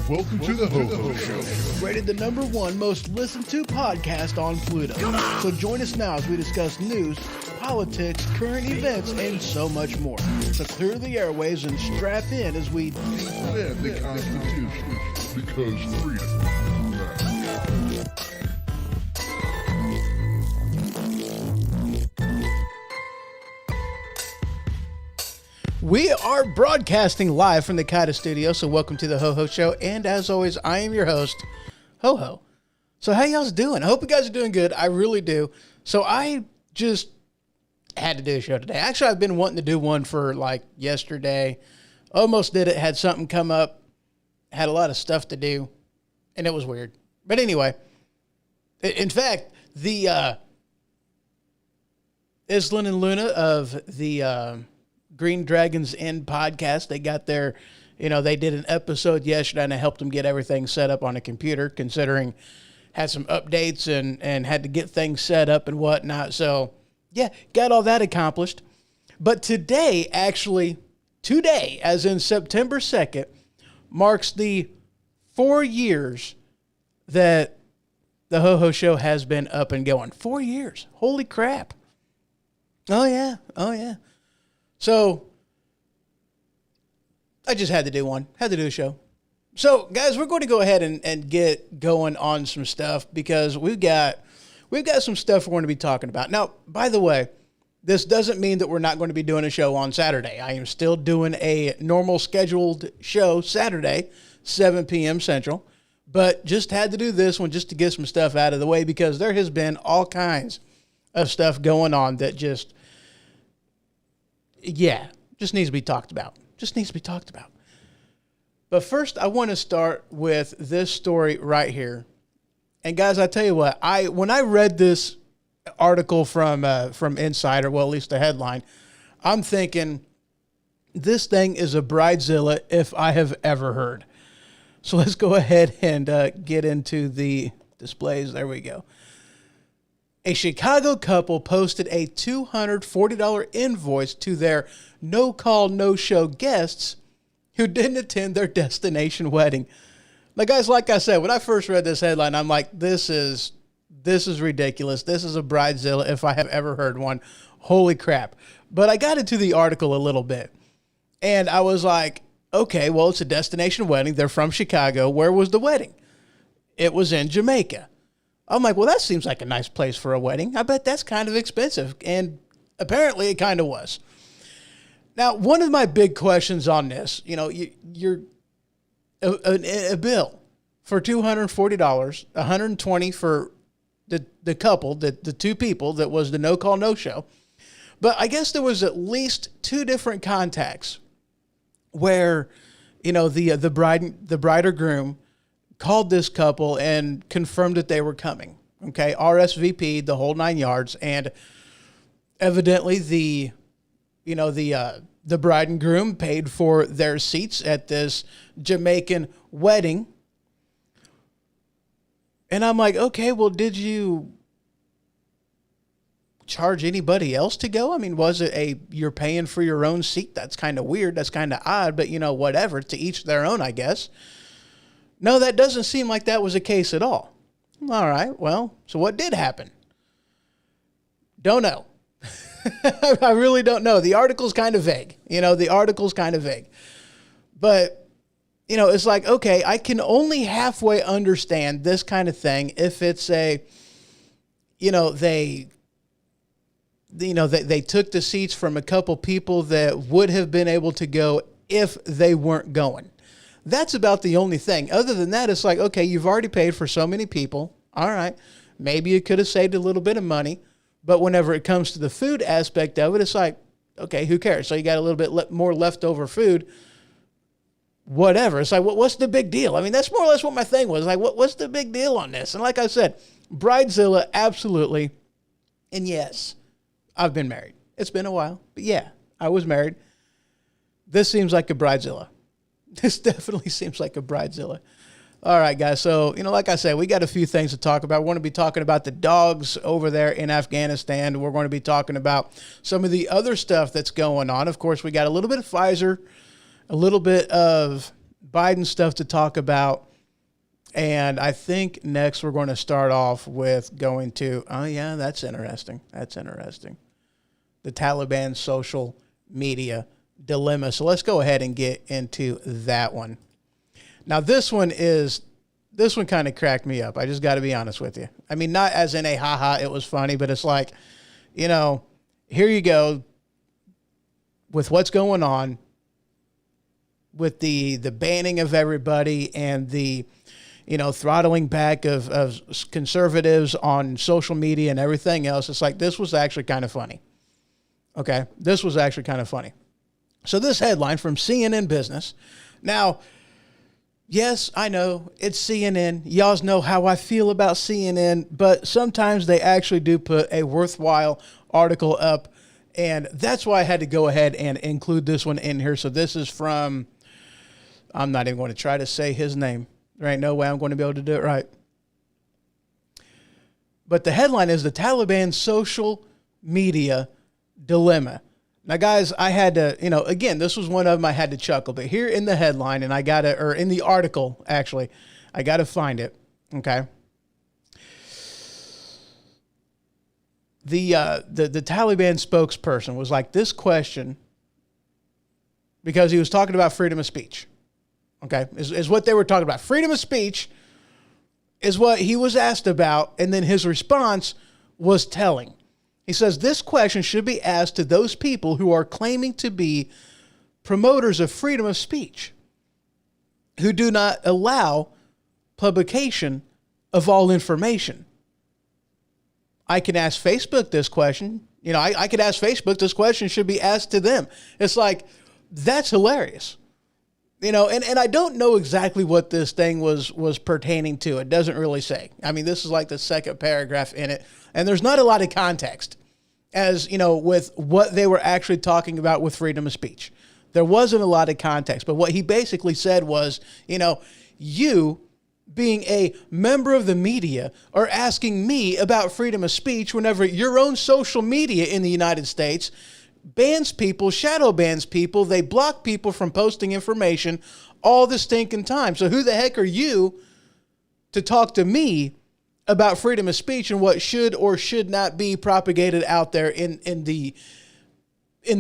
Welcome to the Ho-Ho Show. Rated the #1 most listened to podcast on Pluto. So join us now as we discuss news, politics, current events, and so much more. So clear the airwaves and strap in as we defend the Constitution because freedom matters. We are broadcasting live from the Kata studio, so welcome to the Ho-Ho Show. And as always, I am your host, Ho-Ho. So how y'all doing? I hope you guys are doing good. I really do. So I just had to do a show today. Actually, I've been wanting to do one for like yesterday. Almost did it. Had something come up. Had a lot of stuff to do. And it was weird. But anyway, in fact, the Islan and Luna of the Green Dragons Inn podcast, they got their, they did an episode yesterday and I helped them get everything set up on a computer, considering had some updates and had to get things set up and whatnot. So yeah, got all that accomplished. But today, as in September 2nd, marks the 4 years that the Ho-Ho Show has been up and going. 4 years. Holy crap. Oh yeah. So, I just had to do one. Had to do a show. So, guys, we're going to go ahead and get going on some stuff because we've got some stuff we're going to be talking about. Now, by the way, this doesn't mean that we're not going to be doing a show on Saturday. I am still doing a normal scheduled show Saturday, 7 p.m. Central, but just had to do this one just to get some stuff out of the way because there has been all kinds of stuff going on that just needs to be talked about. But first, I want to start with this story right here. And guys, I tell you what, when I read this article from Insider, well, at least the headline, I'm thinking this thing is a bridezilla if I have ever heard. So let's go ahead and get into the displays. There we go. A Chicago couple posted a $240 invoice to their no-call, no-show guests who didn't attend their destination wedding. Now, guys, like I said, when I first read this headline, I'm like, this is ridiculous. This is a bridezilla if I have ever heard one. Holy crap. But I got into the article a little bit, and I was like, okay, well, it's a destination wedding. They're from Chicago. Where was the wedding? It was in Jamaica. I'm like, well, that seems like a nice place for a wedding. I bet that's kind of expensive. And apparently it kind of was. Now, one of my big questions on this, you're a bill for $240, $120 for the couple, the two people that was the no-call, no-show. But I guess there was at least two different contacts where, the bride or groom called this couple and confirmed that they were coming. Okay, RSVP, the whole 9 yards, and evidently the bride and groom paid for their seats at this Jamaican wedding. And I'm like, okay, well, did you charge anybody else to go? I mean, was it you're paying for your own seat? That's kind of weird. That's kind of odd, but whatever, to each their own, I guess. No, that doesn't seem like that was the case at all. All right, well, so what did happen? Don't know. I really don't know. The article's kind of vague. But, it's like, okay, I can only halfway understand this kind of thing if it's they took the seats from a couple people that would have been able to go if they weren't going. That's about the only thing. Other than that, it's like, okay, you've already paid for so many people. All right. Maybe you could have saved a little bit of money. But whenever it comes to the food aspect of it, it's like, okay, who cares? So you got a little bit more leftover food. Whatever. It's like, what's the big deal? I mean, that's more or less what my thing was. Like, what's the big deal on this? And like I said, bridezilla, absolutely. And yes, I've been married. It's been a while. But yeah, I was married. This seems like a bridezilla. This definitely seems like a bridezilla. All right, guys. So, like I said, we got a few things to talk about. We're going to be talking about the dogs over there in Afghanistan. We're going to be talking about some of the other stuff that's going on. Of course, we got a little bit of Pfizer, a little bit of Biden stuff to talk about. And I think next we're going to start off with going to, oh yeah, that's interesting. That's interesting. The Taliban social media dilemma. So let's go ahead and get into that one. Now this one kind of cracked me up. I just got to be honest with you. I mean, not as in a haha, it was funny, but it's like, here you go with what's going on with the banning of everybody and the, throttling back of conservatives on social media and everything else. It's like, this was actually kind of funny. Okay. This was actually kind of funny. So this headline from CNN Business. Now, yes, I know it's CNN. Y'all know how I feel about CNN, but sometimes they actually do put a worthwhile article up. And that's why I had to go ahead and include this one in here. So this is from, I'm not even going to try to say his name. There ain't no way I'm going to be able to do it right. But the headline is the Taliban social media dilemma. Now, guys, I had to, again, this was one of them I had to chuckle. But here in the headline, and in the article, actually, I got to find it. Okay. The Taliban spokesperson was like, this question, because he was talking about freedom of speech. Okay, is what they were talking about. Freedom of speech is what he was asked about, and then his response was telling. He says, this question should be asked to those people who are claiming to be promoters of freedom of speech, who do not allow publication of all information. I can ask Facebook this question. I could ask Facebook this question should be asked to them. It's like, that's hilarious. And I don't know exactly what this thing was pertaining to. It doesn't really say. I mean, this is like the second paragraph in it, and there's not a lot of context as, with what they were actually talking about with freedom of speech. There wasn't a lot of context, but what he basically said was, you being a member of the media are asking me about freedom of speech whenever your own social media in the United States bans people, shadow bans people. They block people from posting information all the stinking time. So who the heck are you to talk to me about freedom of speech and what should or should not be propagated out there in the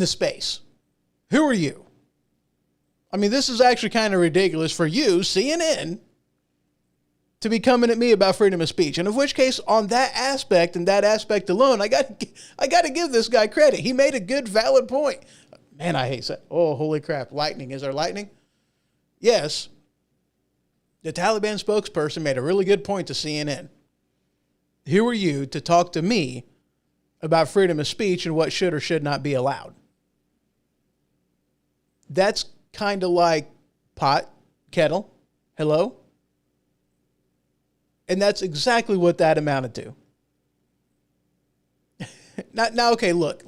space? Who are you? I mean, this is actually kind of ridiculous for you, CNN, to be coming at me about freedom of speech. And of which case, on that aspect and that aspect alone, I got to give this guy credit. He made a good, valid point. Man, I hate that. Oh, holy crap. Lightning. Is there lightning? Yes. The Taliban spokesperson made a really good point to CNN. Who are you to talk to me about freedom of speech and what should or should not be allowed? That's kind of like pot, kettle, hello? And that's exactly what that amounted to. Now, okay, look.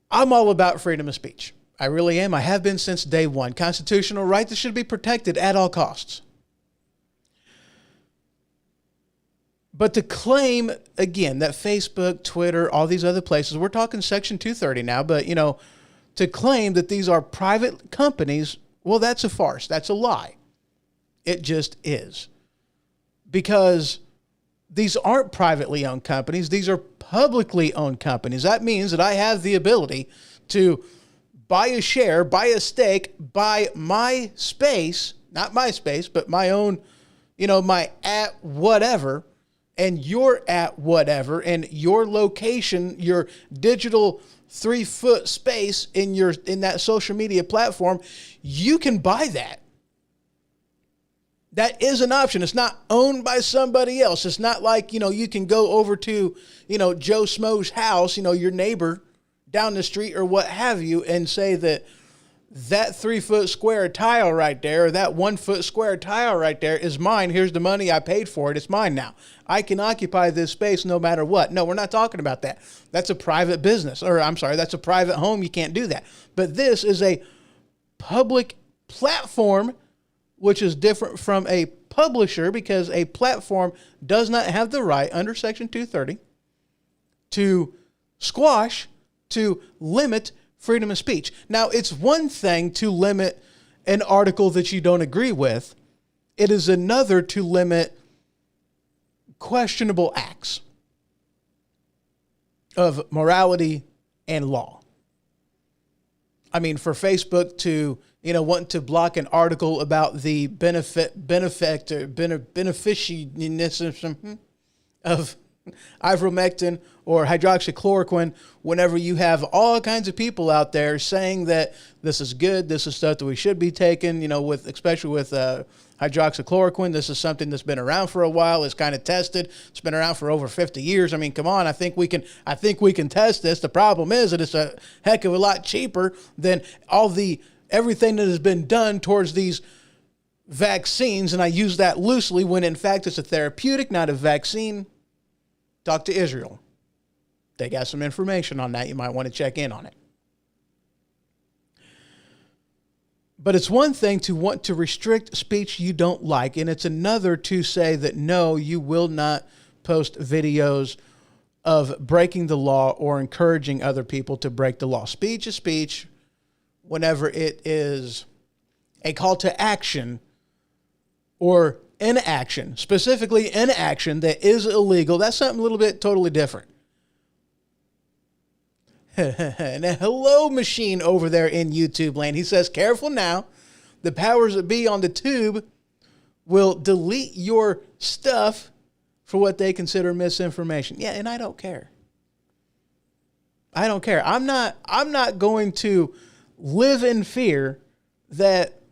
I'm all about freedom of speech. I really am. I have been since day one. Constitutional right that should be protected at all costs. But to claim, again, that Facebook, Twitter, all these other places, we're talking Section 230 now, but, to claim that these are private companies, well, that's a farce. That's a lie. It just is. Because these aren't privately owned companies. These are publicly owned companies. That means that I have the ability to buy a share, buy a stake, buy my space, not my space, but my own, my at whatever, and your at whatever, and your location, your digital 3-foot space in that social media platform, you can buy that. That is an option. It's not owned by somebody else. It's not like, you can go over to, Joe Schmo's house, your neighbor down the street or what have you, and say that 3-foot square tile right there, or that 1-foot square tile right there is mine. Here's the money I paid for it. It's mine now. I can occupy this space no matter what. No, we're not talking about that. That's a private business, that's a private home. You can't do that. But this is a public platform, which is different from a publisher, because a platform does not have the right under Section 230 to squash, to limit freedom of speech. Now, it's one thing to limit an article that you don't agree with. It is another to limit questionable acts of morality and law. I mean, for Facebook to, want to block an article about the beneficiarism of ivermectin or hydroxychloroquine, whenever you have all kinds of people out there saying that this is good, this is stuff that we should be taking, especially with hydroxychloroquine. This is something that's been around for a while. It's kind of tested. It's been around for over 50 years. I mean, come on. I think we can test this. The problem is that it's a heck of a lot cheaper than everything that has been done towards these vaccines. And I use that loosely when in fact it's a therapeutic, not a vaccine. Talk to Israel. They got some information on that. You might want to check in on it. But it's one thing to want to restrict speech you don't like, and it's another to say that no, you will not post videos of breaking the law or encouraging other people to break the law. Speech is speech whenever it is a call to action or inaction, specifically inaction that is illegal. That's something a little bit totally different. And hello, machine over there in YouTube land. He says, careful now. The powers that be on the tube will delete your stuff for what they consider misinformation. Yeah, and I don't care. I don't care. I'm not going to live in fear that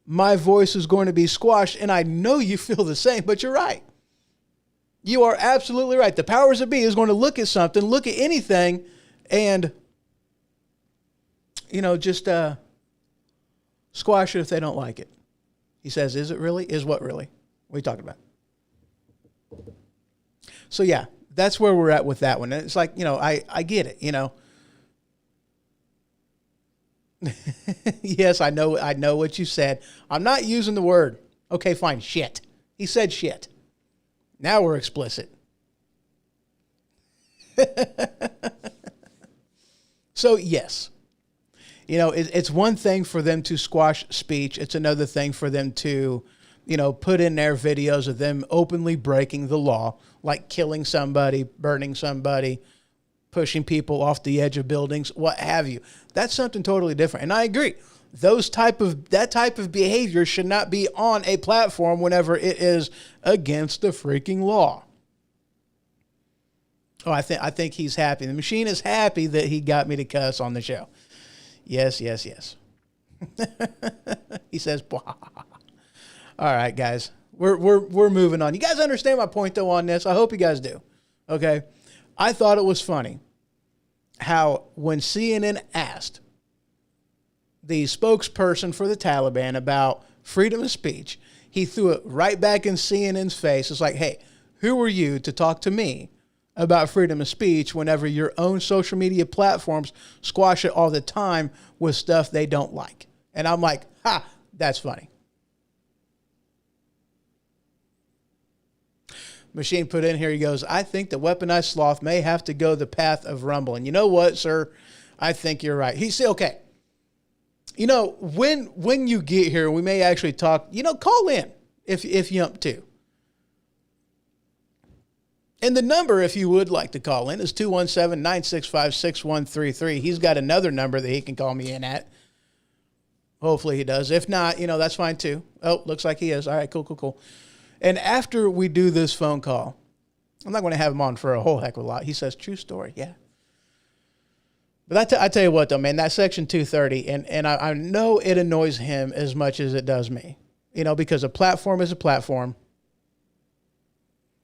my voice is going to be squashed, and I know you feel the same, but you're right. You are absolutely right. The powers that be is going to look at something, look at anything, and, just squash it if they don't like it. He says, is it really? Is what really? What are you talking about? So, yeah, that's where we're at with that one. It's like, I get it, Yes, I know what you said. I'm not using the word. Okay, fine. Shit. He said shit. Now we're explicit. So, yes. It's one thing for them to squash speech. It's another thing for them to, put in their videos of them openly breaking the law, like killing somebody, burning somebody, pushing people off the edge of buildings, what have you. That's something totally different. And I agree. That type of behavior should not be on a platform whenever it is against the freaking law. Oh, I think he's happy. The machine is happy that he got me to cuss on the show. Yes. He says, blah. All right, guys. We're moving on. You guys understand my point though on this? I hope you guys do. Okay. I thought it was funny how when CNN asked the spokesperson for the Taliban about freedom of speech, he threw it right back in CNN's face. It's like, hey, who are you to talk to me about freedom of speech whenever your own social media platforms squash it all the time with stuff they don't like? And I'm like, ha, that's funny. Machine put in here, he goes, I think the weaponized sloth may have to go the path of Rumble. And you know what, sir? I think you're right. He said, okay. When you get here, we may actually talk, call in if you want to. And the number, if you would like to call in, is 217-965-6133. He's got another number that he can call me in at. Hopefully he does. If not, that's fine too. Oh, looks like he is. All right, cool. And after we do this phone call, I'm not going to have him on for a whole heck of a lot. He says, true story, yeah. But I tell you what, though, man, that Section 230, and I know it annoys him as much as it does me, because a platform is a platform.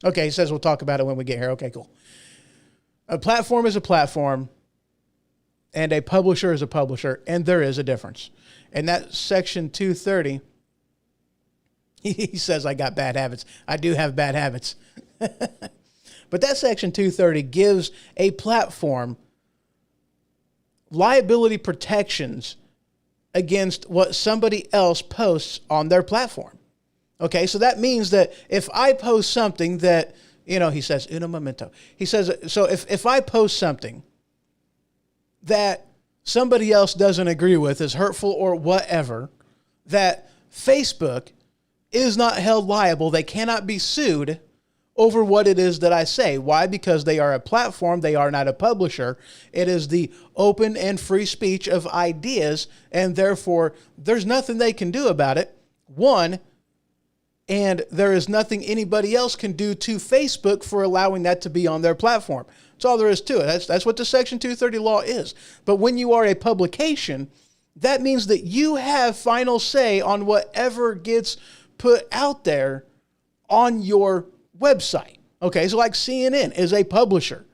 Okay, he says we'll talk about it when we get here. Okay, cool. A platform is a platform, and a publisher is a publisher, and there is a difference. And that Section 230... He says, I got bad habits. I do have bad habits. But that Section 230 gives a platform liability protections against what somebody else posts on their platform. Okay, so that means that if I post something that, he says, uno momento. He says, so if I post something that somebody else doesn't agree with, is hurtful or whatever, that Facebook is not held liable. They cannot be sued over what it is that I say. Why? Because they are a platform. They are not a publisher. It is the open and free speech of ideas, and therefore there's nothing they can do about it. One, and there is nothing anybody else can do to Facebook for allowing that to be on their platform. That's all there is to it. That's what the Section 230 law is. But when you are a publication, that means that you have final say on whatever gets put out there on your website. Okay, so like CNN is a publisher.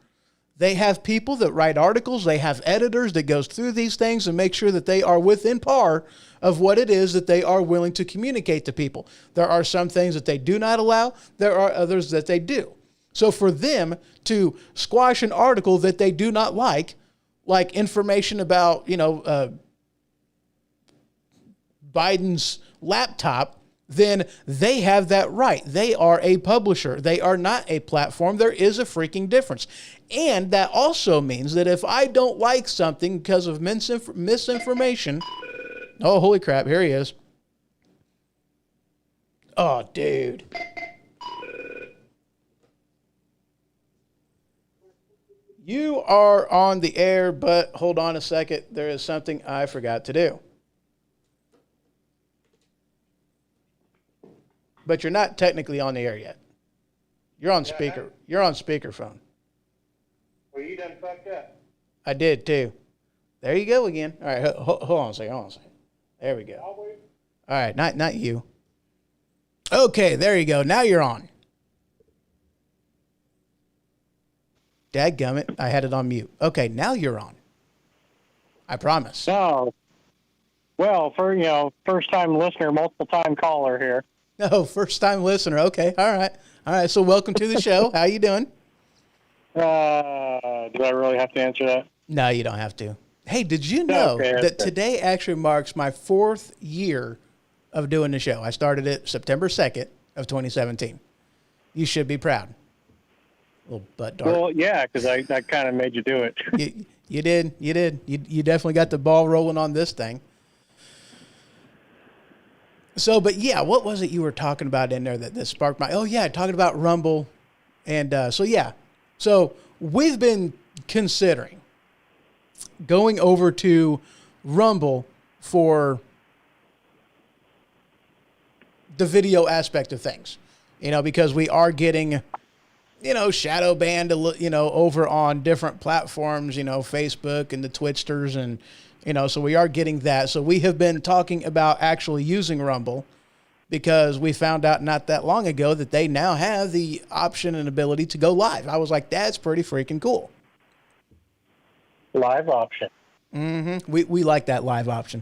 They have people that write articles. They have editors that goes through these things and make sure that they are within par of what it is that they are willing to communicate to people. There are some things that they do not allow. There are others that they do. So for them to squash an article that they do not like information about, Biden's laptop, then they have that right. They are a publisher. They are not a platform. There is a freaking difference. And that also means that if I don't like something because of misinformation, oh, holy crap, here he is. Oh, dude. You are on the air, but hold on a second. There is something I forgot to do. But you're not technically on the air yet. You're on speaker. You're on speakerphone. Well, you done fucked up. I did too. There you go again. All right, hold on a second. There we go. All right, not you. Okay, there you go. Now you're on. Dadgummit, I had it on mute. Okay, now you're on. I promise. No. Well, first time listener, multiple time caller here. No, first time listener. Okay, all right. So welcome to the show. How you doing? Do I really have to answer that? No, you don't have to. Hey, did you know that today actually marks my 4th year of doing the show? I started it September 2nd of 2017. You should be proud. Little butt dart. Well, yeah, because I kind of made you do it. You did. You definitely got the ball rolling on this thing. So, but yeah, what was it you were talking about in there that sparked my, talking about Rumble. And so we've been considering going over to Rumble for the video aspect of things, because we are getting, shadow banned, over on different platforms, Facebook and the Twitsters and, so we are getting that. So we have been talking about actually using Rumble because we found out not that long ago that they now have the option and ability to go live. I was like, that's pretty freaking cool. Live option. Mm-hmm. We like that live option.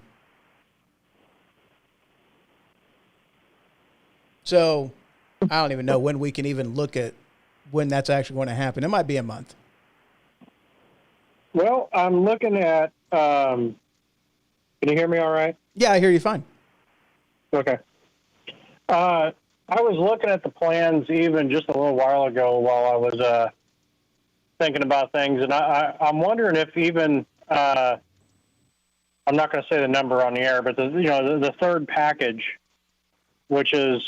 So I don't even know when we can even look at when that's actually going to happen. It might be a month. Well, I'm looking at, can you hear me all right? Yeah, I hear you fine. Okay. I was looking at the plans even just a little while ago while I was thinking about things, and I'm wondering if even, I'm not going to say the number on the air, but the third package, which is,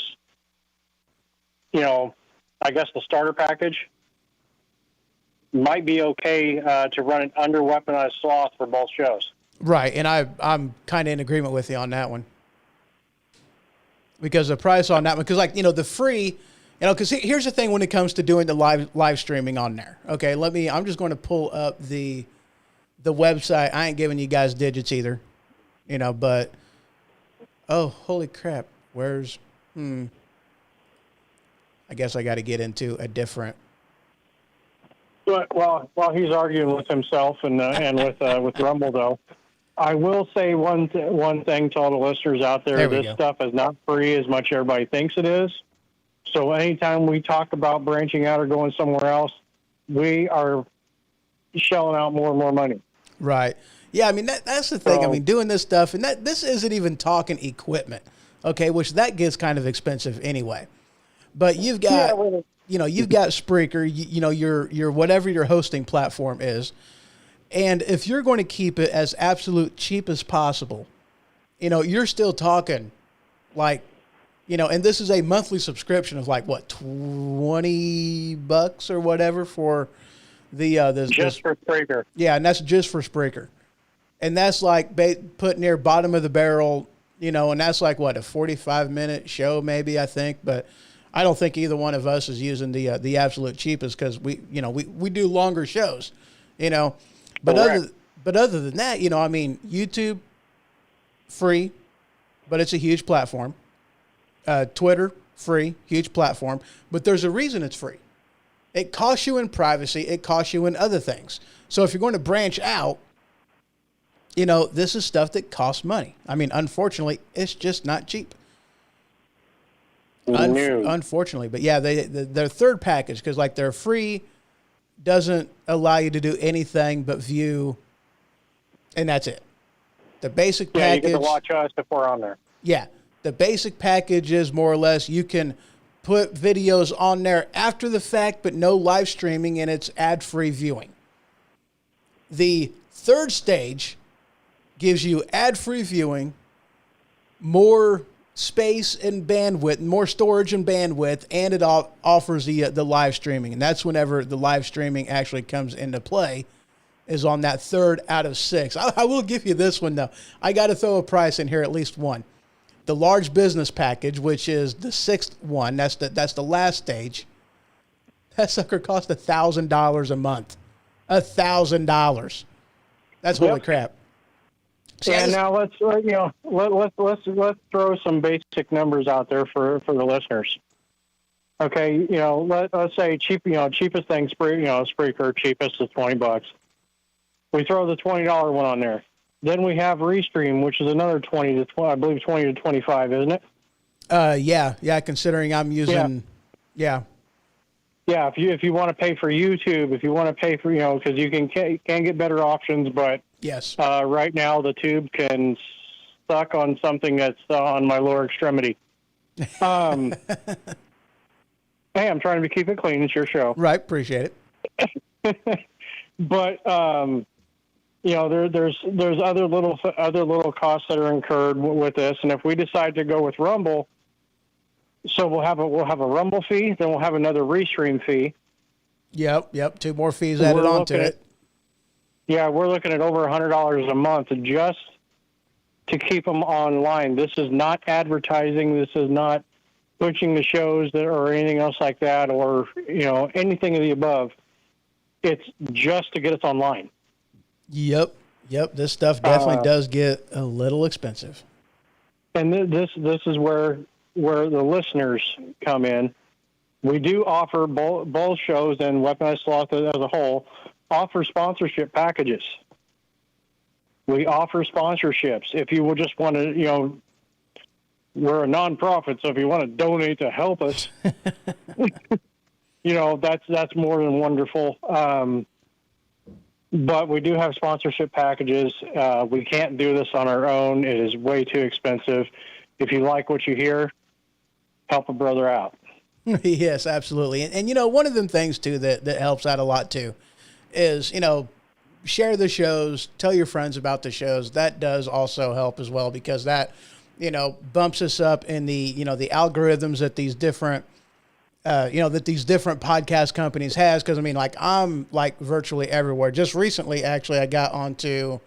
I guess the starter package, might be okay to run it under weaponized sloth for both shows. Right, and I'm kind of in agreement with you on that one. Because the price on that one, because the free, because here's the thing when it comes to doing the live streaming on there. Okay, I'm just going to pull up the website. I ain't giving you guys digits either, but, oh, holy crap, where's, I guess I got to get into a different. But while he's arguing with himself and with Rumble, though, I will say one thing to all the listeners out there: this stuff is not free as much as everybody thinks it is. So anytime we talk about branching out or going somewhere else, we are shelling out more and more money. Right. Yeah. I mean that's the thing. So, doing this stuff, and this isn't even talking equipment, okay? Which that gets kind of expensive anyway. But you've got. You've got Spreaker, your whatever your hosting platform is, And if you're going to keep it as absolute cheap as possible, you're still talking like, and this is a monthly subscription of like what, $20 or whatever for the for Spreaker. Yeah, and that's just for Spreaker. And that's like put near bottom of the barrel, and that's like what, a 45-minute show maybe, I think, but I don't think either one of us is using the absolute cheapest because we do longer shows, But other than that, YouTube free, but it's a huge platform. Twitter free, huge platform, but there's a reason it's free. It costs you in privacy. It costs you in other things. So if you're going to branch out, this is stuff that costs money. Unfortunately, it's just not cheap. Unfortunately, but yeah, their third package, because like their free doesn't allow you to do anything but view, and that's it. The basic package. You get to watch us if we're on there. Yeah, the basic package is more or less you can put videos on there after the fact, but no live streaming, and it's ad-free viewing. The third stage gives you ad-free viewing, more space and bandwidth, more storage and bandwidth, and it offers the live streaming. And that's whenever the live streaming actually comes into play, is on that third out of 6. I will give you this one, though. I got to throw a price in here, at least one. The large business package, which is the 6th one, that's the last stage. That sucker costs $1,000 a month. $1,000. That's holy crap. So now let's throw some basic numbers out there for the listeners. Okay, let's say cheapest thing, Spreaker, cheapest is $20. We throw the $20 one on there. Then we have Restream, which is another 20 to 25, isn't it? Yeah. Considering I'm using, yeah. Yeah, if you want to pay for YouTube, if you want to pay for because you can get better options, but yes, right now the tube can suck on something that's on my lower extremity. Hey, I'm trying to keep it clean. It's your show, right? Appreciate it. But there's other little costs that are incurred with this, and if we decide to go with Rumble. So we'll have a Rumble fee, then we'll have another Restream fee. Yep. 2 more fees added onto it. Yeah, we're looking at over $100 a month just to keep them online. This is not advertising. This is not pushing the shows or anything else like that, or anything of the above. It's just to get us online. Yep. This stuff definitely does get a little expensive. And this is where the listeners come in. We do offer both shows and Weaponized Sloth as a whole offer sponsorship packages. We offer sponsorships. If you will just want to, we're a nonprofit, so if you want to donate to help us, that's more than wonderful. But we do have sponsorship packages. We can't do this on our own. It is way too expensive. If you like what you hear, help a brother out. Yes, absolutely. And one of them things, too, that helps out a lot, too, is, share the shows, tell your friends about the shows. That does also help as well, because that, bumps us up in the, the algorithms that these different, podcast companies has. Because, I'm, virtually everywhere. Just recently, actually, I got onto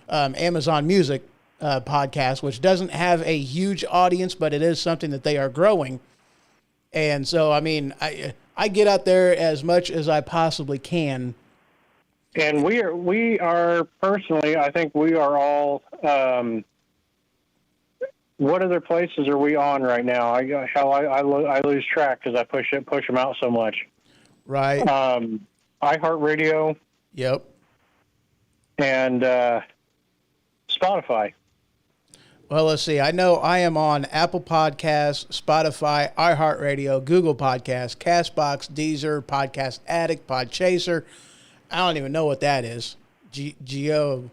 Amazon Music podcast, which doesn't have a huge audience, but it is something that they are growing. And so, I get out there as much as I possibly can. And we are personally, I think we are all, what other places are we on right now? I lose track because I push them out so much. Right. iHeartRadio. Yep. And Spotify. Well, let's see. I know I am on Apple Podcasts, Spotify, iHeartRadio, Google Podcasts, CastBox, Deezer, Podcast Addict, Podchaser. I don't even know what that is. EO7?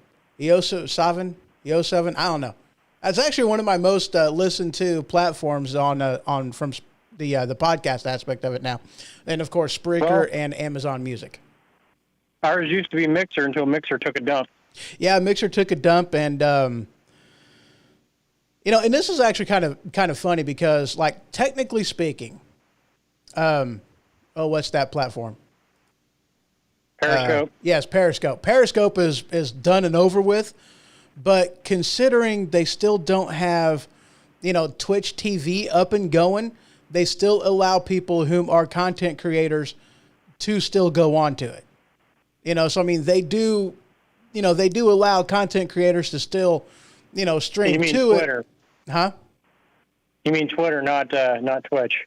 I don't know. That's actually one of my most listened to platforms on from the podcast aspect of it now, and of course Spreaker and Amazon Music. Ours used to be Mixer until Mixer took a dump. Yeah, Mixer took a dump, and and this is actually kind of funny because, like, technically speaking, what's that platform? Periscope. Yes, Periscope. Periscope is done and over with, but considering they still don't have, Twitch TV up and going, they still allow people whom are content creators to still go onto it. So I mean, they do allow content creators to still, stream You mean to Twitter? it. Huh? You mean Twitter, not Twitch?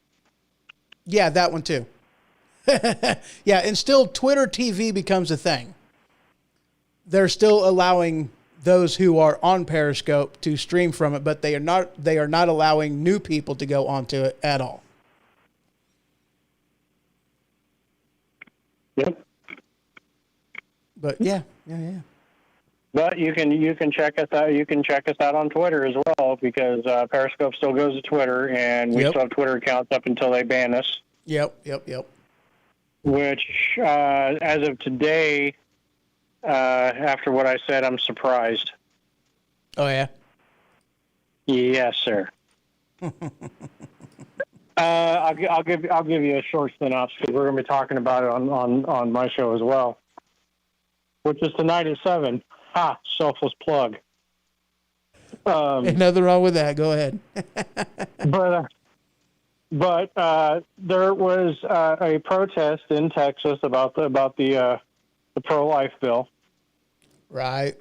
Yeah, that one too. Yeah, and still Twitter TV becomes a thing. They're still allowing those who are on Periscope to stream from it, but they are not allowing new people to go onto it at all. Yep. But yeah. But you can check us out. You can check us out on Twitter as well, because Periscope still goes to Twitter, and we still have Twitter accounts up until they ban us. Yep. Which, as of today, after what I said, I'm surprised. Oh yeah. Yes, sir. I'll give you a short synopsis. We're going to be talking about it on my show as well, which is tonight at 7. Ha! Selfless plug. Ain't nothing wrong with that. Go ahead. But there was a protest in Texas about the pro-life bill. Right.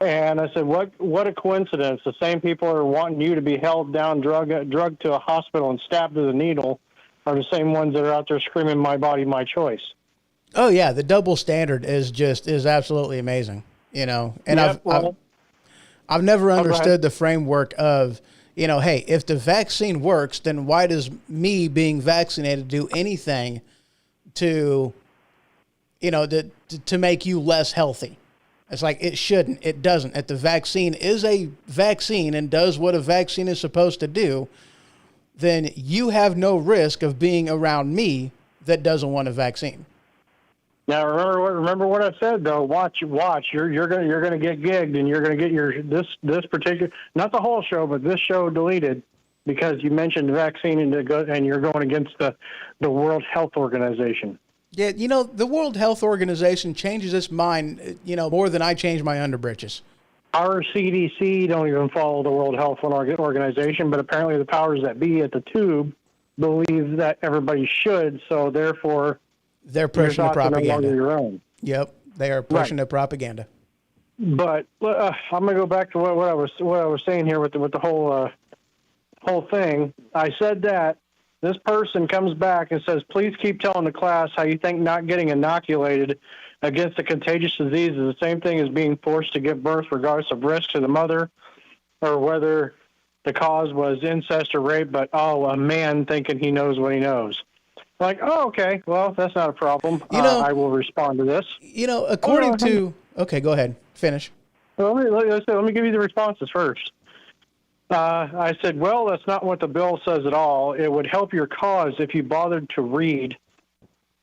And I said, what a coincidence. The same people who are wanting you to be held down, drugged to a hospital and stabbed with a needle are the same ones that are out there screaming, my body, my choice. Oh yeah. The double standard is absolutely amazing, and I've never understood the framework of, hey, if the vaccine works, then why does me being vaccinated do anything to make you less healthy? It's like, it shouldn't. It doesn't. If the vaccine is a vaccine and does what a vaccine is supposed to do, then you have no risk of being around me that doesn't want a vaccine. Now remember what I said though. Watch. You're gonna get gigged, and you're gonna get this particular, not the whole show, but this show deleted because you mentioned the vaccine and you're going against the World Health Organization. Yeah, the World Health Organization changes its mind, more than I change my underbritches. Our CDC don't even follow the World Health Organization, but apparently the powers that be at the tube believe that everybody should, so therefore they're pushing the propaganda. Your own. Yep, they are pushing the propaganda. But I'm going to go back to what I was saying here with the whole thing. I said that this person comes back and says, please keep telling the class how you think not getting inoculated against a contagious disease is the same thing as being forced to give birth regardless of risk to the mother, or whether the cause was incest or rape, but, a man thinking he knows what he knows. Like, okay, well, that's not a problem. I will respond to this. According to... Okay, go ahead. Finish. Well, let me give you the responses first. I said, well, that's not what the bill says at all. It would help your cause if you bothered to read.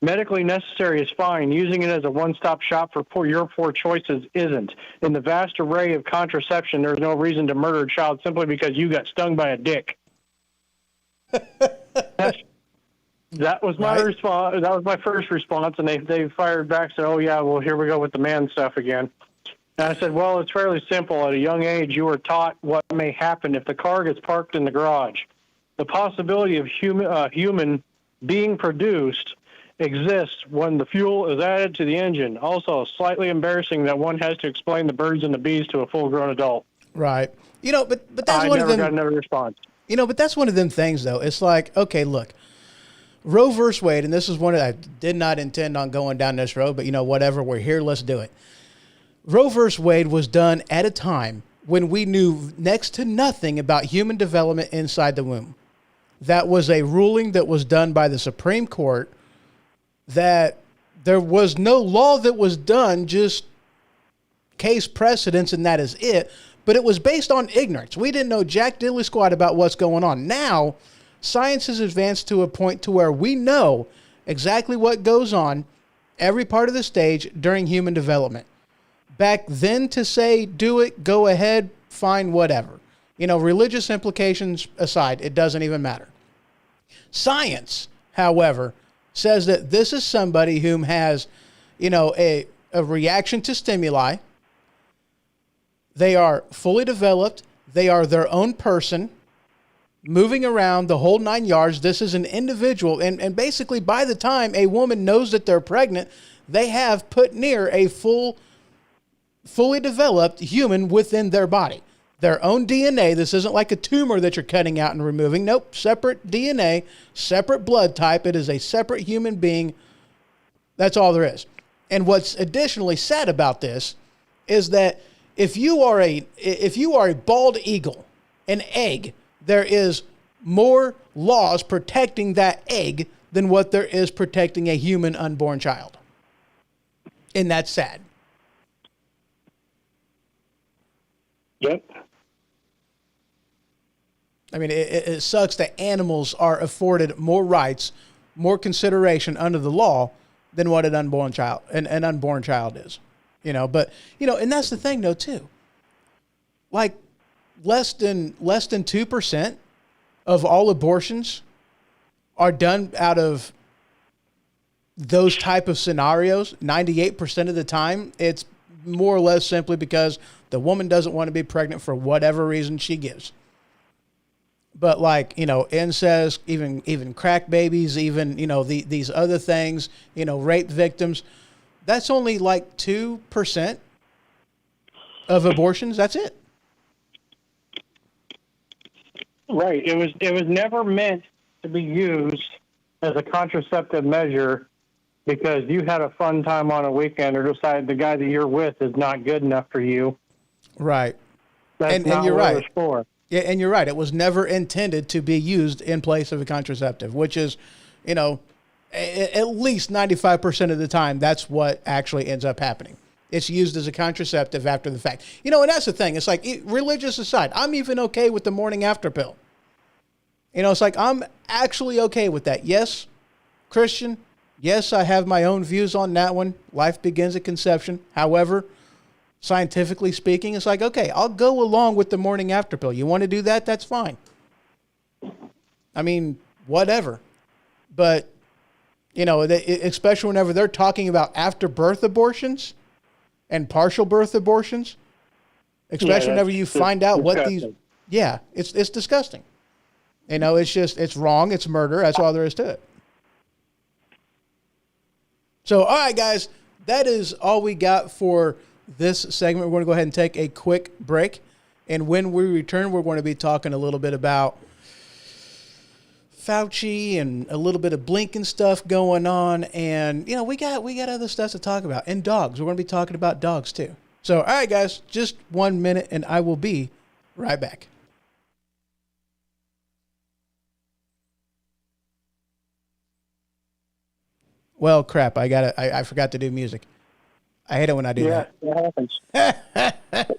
Medically necessary is fine. Using it as a one-stop shop for your poor choices isn't. In the vast array of contraception, there's no reason to murder a child simply because you got stung by a dick. That was my response. That was my first response, and they fired back and said, oh, yeah, well, here we go with the man stuff again. And I said, well, it's fairly simple. At a young age, you were taught what may happen if the car gets parked in the garage. The possibility of human being produced exists when the fuel is added to the engine. Also, slightly embarrassing that one has to explain the birds and the bees to a full-grown adult. Right. But that's one of them. I never got another response. But that's one of them things, though. It's like, okay, look, Roe versus Wade, and this is one I did not intend on going down this road, but whatever, we're here, let's do it. Roe versus Wade was done at a time when we knew next to nothing about human development inside the womb. That was a ruling that was done by the Supreme Court, that there was no law that was done, just case precedents, and that is it. But it was based on ignorance. We didn't know jack diddly squat about what's going on. Now, science has advanced to a point to where we know exactly what goes on, Every part of the stage during human development. Back then to say, do it, go ahead, fine, whatever. Religious implications aside, it doesn't even matter. Science, however, says that this is somebody whom has, a reaction to stimuli. They are fully developed. They are their own person, moving around the whole 9 yards. This is an individual. And basically, by the time a woman knows that they're pregnant, they have put near a fully developed human within their body. Their own DNA. This isn't like a tumor that you're cutting out and removing. Nope. Separate DNA, separate blood type. It is a separate human being. That's all there is. And what's additionally sad about this is that if you are a bald eagle, an egg, there is more laws protecting that egg than what there is protecting a human unborn child. And that's sad. Yep. I mean, it sucks that animals are afforded more rights, more consideration under the law than what an unborn child is. But and that's the thing though too. Like less than 2% of all abortions are done out of those type of scenarios. 98% of the time, it's more or less simply because the woman doesn't want to be pregnant for whatever reason she gives. But incest, even crack babies, even, these other things, rape victims, that's only like 2% of abortions. That's it. Right. It was never meant to be used as a contraceptive measure because you had a fun time on a weekend or decided the guy that you're with is not good enough for you. Right. That's not you're what right. it was for. Yeah, and you're right. It was never intended to be used in place of a contraceptive, which is, at least 95% of the time, that's what actually ends up happening. It's used as a contraceptive after the fact. And that's the thing. It's like, religious aside, I'm even okay with the morning after pill. It's like, I'm actually okay with that. Yes, Christian. Yes, I have my own views on that one. Life begins at conception. However, scientifically speaking, it's like, okay, I'll go along with the morning after pill. You want to do that? That's fine. I mean, whatever. But, especially whenever they're talking about after birth abortions and partial birth abortions, especially whenever you find out what these, it's disgusting. It's wrong. It's murder. That's all there is to it. So, all right, guys, that is all we got for this segment. We're going to go ahead and take a quick break. And when we return, we're going to be talking a little bit about Fauci and a little bit of Blinken stuff going on. And, we got other stuff to talk about. And dogs. We're going to be talking about dogs, too. So, all right, guys, just 1 minute, and I will be right back. Well, crap, I forgot to do music. I hate it when I do that. Yeah, it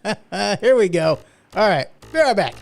happens. Here we go. All right, be right back.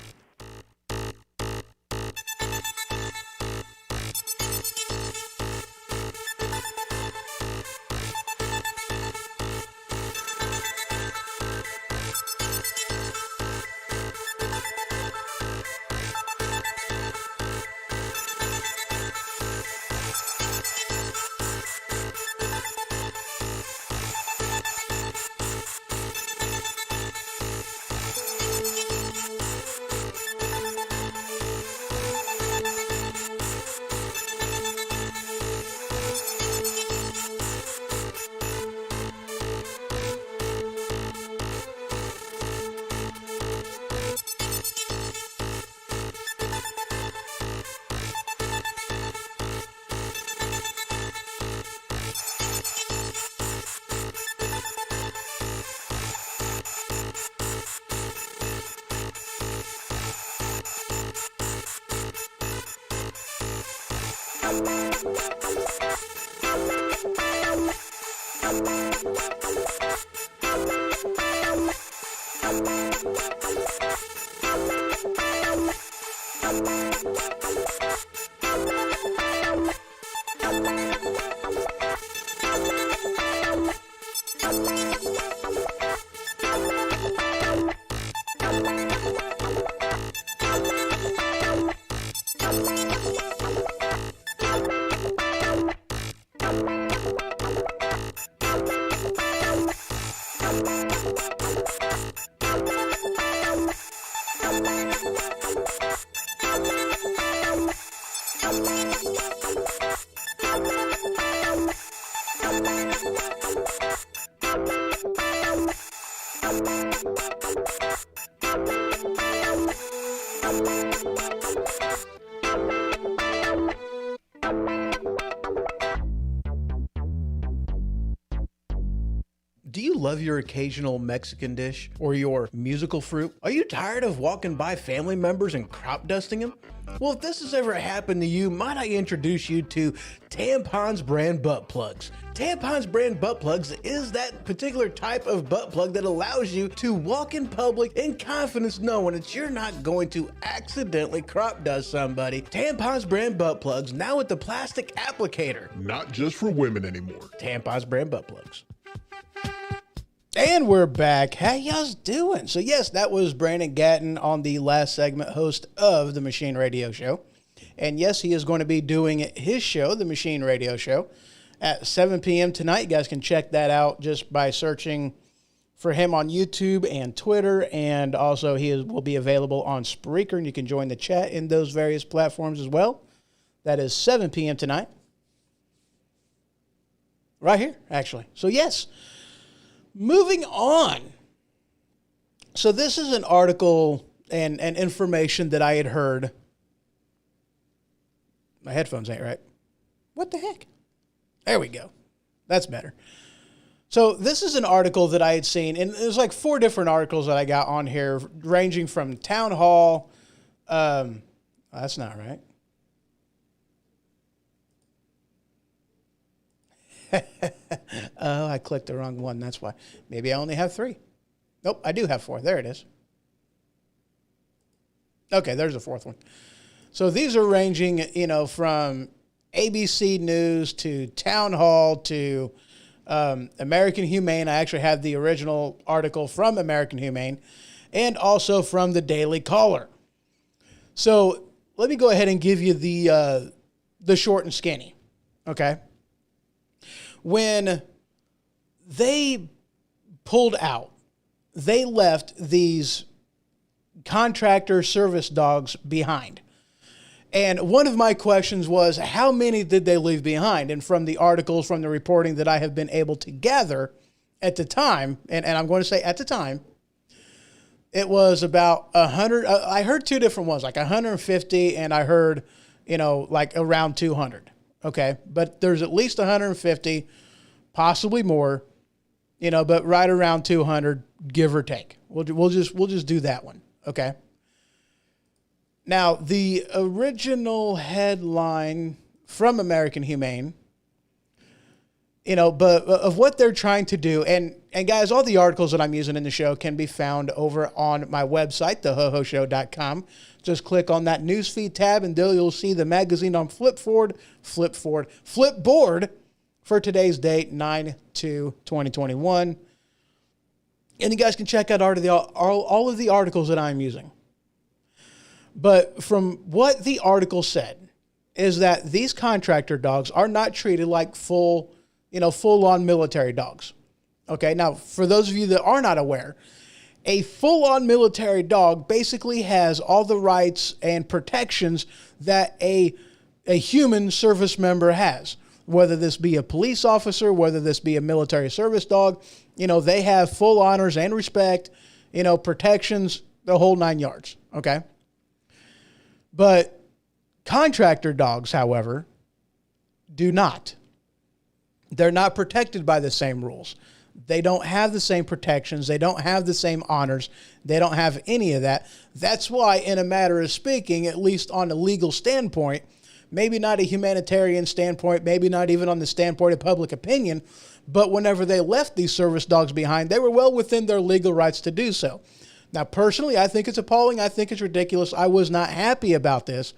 Do you love your occasional Mexican dish or your musical fruit? Are you tired of walking by family members and crop dusting them? Well, if this has ever happened to you, might I introduce you to Tampons brand butt plugs. Tampons brand butt plugs is that particular type of butt plug that allows you to walk in public in confidence knowing that you're not going to accidentally crop dust somebody. Tampons brand butt plugs now with the plastic applicator. Not just for women anymore. Tampons brand butt plugs. And we're back. How y'all doing? So yes, that was Brandon Gatton on the last segment, host of the Machine Radio Show. And yes, he is going to be doing his show, the Machine Radio Show, at 7 p.m. tonight. You guys can check that out just by searching for him on YouTube and Twitter. And also will be available on Spreaker, and you can join the chat in those various platforms as well. That is 7 p.m. tonight. Right here, actually. So yes. Moving on. So this is an article and information that I had heard. My headphones ain't right. What the heck? There we go. That's better. So this is an article that I had seen, and there's like 4 different articles that I got on here, ranging from Town Hall. That's not right. Oh, I clicked the wrong one. That's why. Maybe I only have 3. Nope, I do have 4. There it is. Okay, there's the 4th one. So these are ranging, from ABC News to Town Hall to American Humane. I actually have the original article from American Humane and also from the Daily Caller. So let me go ahead and give you the short and skinny. Okay. When they pulled out, they left these contractor service dogs behind. And one of my questions was, how many did they leave behind? And from the articles, from the reporting that I have been able to gather at the time, and I'm going to say at the time, it was about 100. I heard 2 different ones, like 150, and I heard, like around 200. Okay, but there's at least 150, possibly more, but right around 200, give or take. We'll just do that one. Okay. Now, the original headline from American Humane, but of what they're trying to do, and guys, all the articles that I'm using in the show can be found over on my website, thehohoshow.com. Just click on that newsfeed tab, and there you'll see the magazine on Flipboard for today's date, 9/2/2021. And you guys can check out all of the articles that I'm using. But from what the article said is that these contractor dogs are not treated like full-on military dogs. Okay, now for those of you that are not aware, a full-on military dog basically has all the rights and protections that a human service member has. Whether this be a police officer, whether this be a military service dog, they have full honors and respect, protections, the whole 9 yards, okay? But contractor dogs, however, do not. They're not protected by the same rules. They don't have the same protections. They don't have the same honors. They don't have any of that. That's why, in a matter of speaking, at least on a legal standpoint, maybe not a humanitarian standpoint, maybe not even on the standpoint of public opinion, but whenever they left these service dogs behind, they were well within their legal rights to do so. Now, personally, I think it's appalling. I think it's ridiculous. I was not happy about this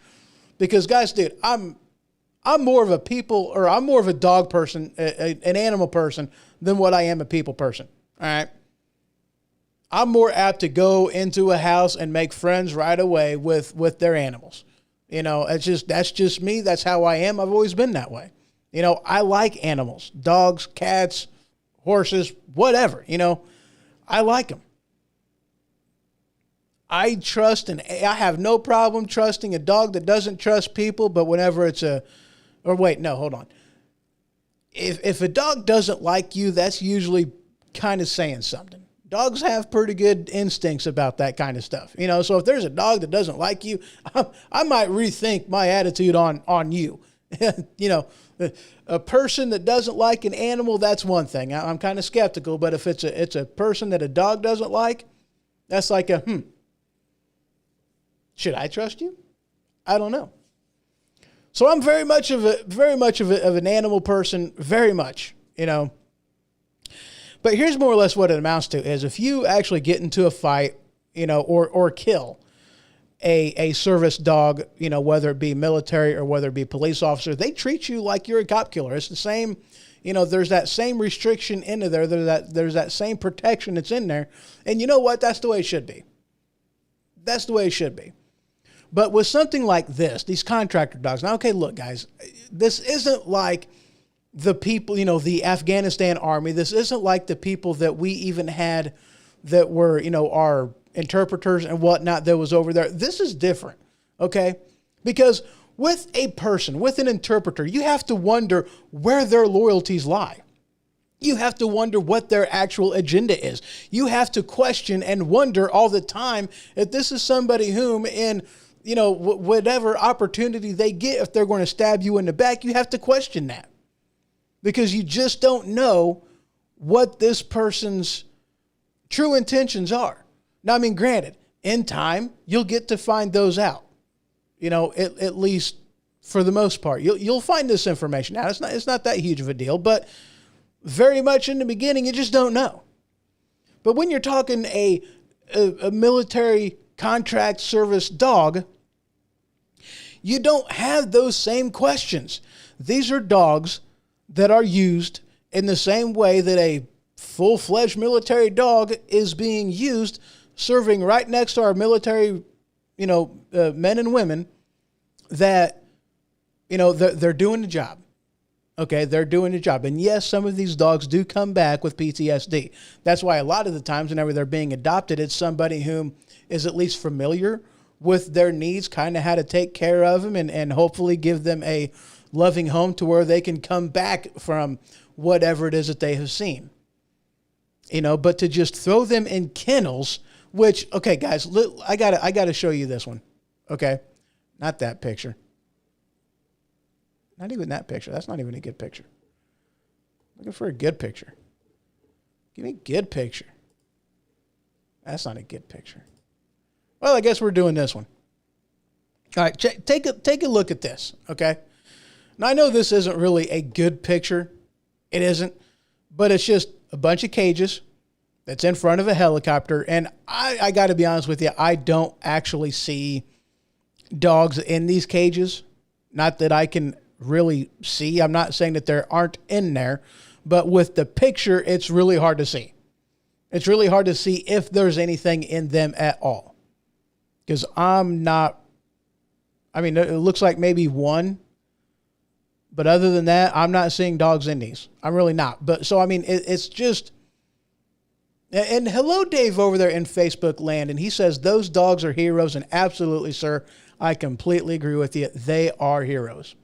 because, guys, dude, I'm more of a dog person, an animal person, than what I am a people person. All right. I'm more apt to go into a house and make friends right away with their animals. That's just me. That's how I am. I've always been that way. I like animals, dogs, cats, horses, whatever, I like them. I trust, and I have no problem trusting a dog that doesn't trust people, but whenever hold on. If a dog doesn't like you, that's usually kind of saying something. Dogs have pretty good instincts about that kind of stuff. So if there's a dog that doesn't like you, I might rethink my attitude on you. a person that doesn't like an animal, that's one thing. I'm kind of skeptical, but if it's a person that a dog doesn't like, that's like should I trust you? I don't know. So I'm very much of an animal person, very much, But here's more or less what it amounts to is if you actually get into a fight, or kill a service dog, whether it be military or whether it be police officer, they treat you like you're a cop killer. It's the same, there's that same restriction into there. There's that same protection that's in there. And you know what? That's the way it should be. That's the way it should be. But with something like this, these contractor dogs. Now, okay, look, guys, this isn't like the people, the Afghanistan army. This isn't like the people that we even had that were, our interpreters and whatnot that was over there. This is different, okay? Because with a person, with an interpreter, you have to wonder where their loyalties lie. You have to wonder what their actual agenda is. You have to question and wonder all the time if this is somebody whom in, whatever opportunity they get, if they're going to stab you in the back, you have to question that. Because you just don't know what this person's true intentions are. Now, I mean, granted, in time, you'll get to find those out. At least for the most part. You'll find this information out. It's not that huge of a deal, but very much in the beginning, you just don't know. But when you're talking a military contract service dog, you don't have those same questions. These are dogs that are used in the same way that a full-fledged military dog is being used, serving right next to our military, men and women that, they're doing the job. Okay, they're doing the job. And yes, some of these dogs do come back with PTSD. That's why a lot of the times whenever they're being adopted, it's somebody whom is at least familiar with their needs, kind of how to take care of them and hopefully give them a loving home to where they can come back from whatever it is that they have seen. But to just throw them in kennels, which, okay, guys, I gotta show you this one. Okay, not that picture. Not even that picture. That's not even a good picture. Looking for a good picture. Give me a good picture. That's not a good picture. Well, I guess we're doing this one. All right, take a look at this, okay? Now, I know this isn't really a good picture. It isn't. But it's just a bunch of cages that's in front of a helicopter. And I got to be honest with you, I don't actually see dogs in these cages. Not that I can really see. I'm not saying that there aren't in there. But with the picture, it's really hard to see. It's really hard to see if there's anything in them at all. Because it looks like maybe one. But other than that, I'm not seeing dogs in these. I'm really not. But so, it's just, and hello, Dave over there in Facebook land. And he says, those dogs are heroes. And absolutely, sir, I completely agree with you. They are heroes.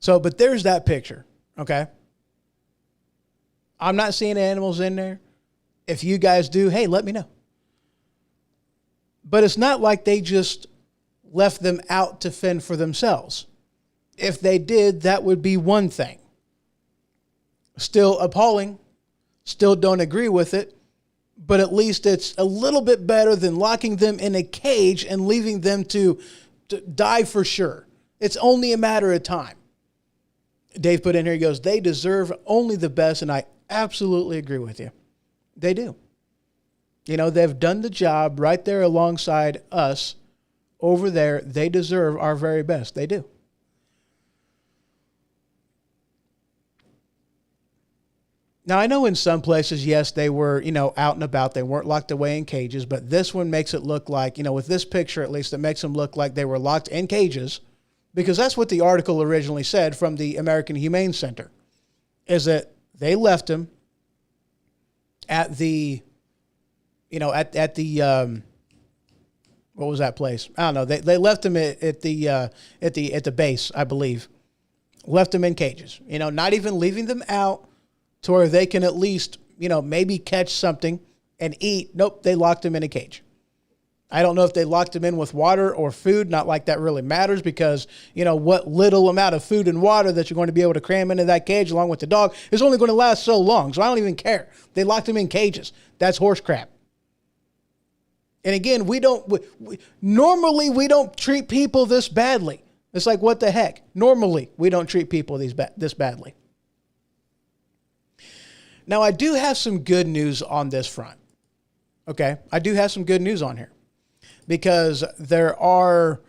So, but there's that picture. Okay. I'm not seeing animals in there. If you guys do, hey, let me know. But it's not like they just left them out to fend for themselves. If they did, that would be one thing. Still appalling. Still don't agree with it. But at least it's a little bit better than locking them in a cage and leaving them to die for sure. It's only a matter of time. Dave put in here, he goes, they deserve only the best, and I absolutely agree with you. They do. They've done the job right there alongside us over there. They deserve our very best. They do. Now, I know in some places, yes, they were, out and about. They weren't locked away in cages. But this one makes it look like, with this picture at least, it makes them look like they were locked in cages. Because that's what the article originally said from the American Humane Center. Is that they left them at the, at the, what was that place? I don't know. They left them at the base, I believe. Left them in cages. Not even leaving them out to where they can at least, maybe catch something and eat. Nope, they locked them in a cage. I don't know if they locked them in with water or food. Not like that really matters because, what little amount of food and water that you're going to be able to cram into that cage along with the dog is only going to last so long. So I don't even care. They locked them in cages. That's horse crap. And again, normally we don't treat people this badly. It's like, what the heck? Normally we don't treat people this badly. Now, I do have some good news on this front. Okay? I do have some good news on here. Because there are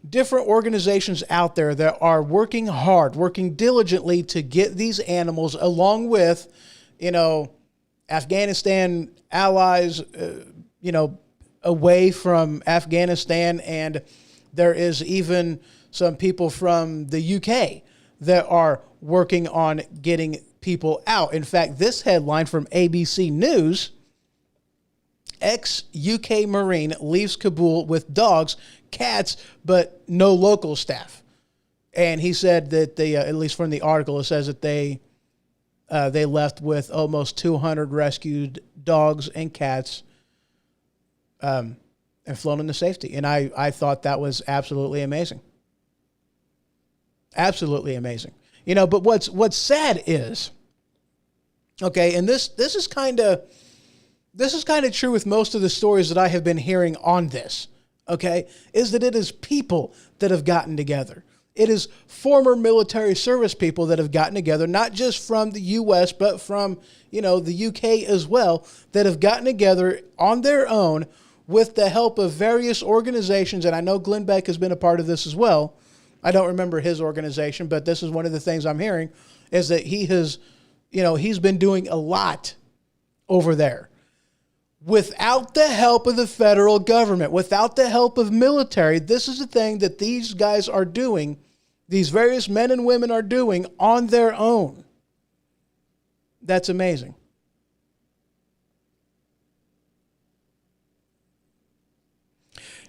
different organizations out there that are working hard, working diligently to get these animals along with, Afghanistan allies, away from Afghanistan. And there is even some people from the UK that are working on getting people out. In fact, this headline from ABC News: ex-UK Marine leaves Kabul with dogs, cats, but no local staff. And he said that at least from the article, it says that they left with almost 200 rescued dogs and cats and flown into safety. And I thought that was absolutely amazing. Absolutely amazing. But what's sad is, okay, and this is kind of true with most of the stories that I have been hearing on this, okay, is that it is people that have gotten together. It is former military service people that have gotten together, not just from the U.S., but from, the U.K. as well, that have gotten together on their own with the help of various organizations. And I know Glenn Beck has been a part of this as well. I don't remember his organization, but this is one of the things I'm hearing is that he has, he's been doing a lot over there. Without the help of the federal government, without the help of military, this is the thing that these guys are doing, these various men and women are doing on their own. That's amazing.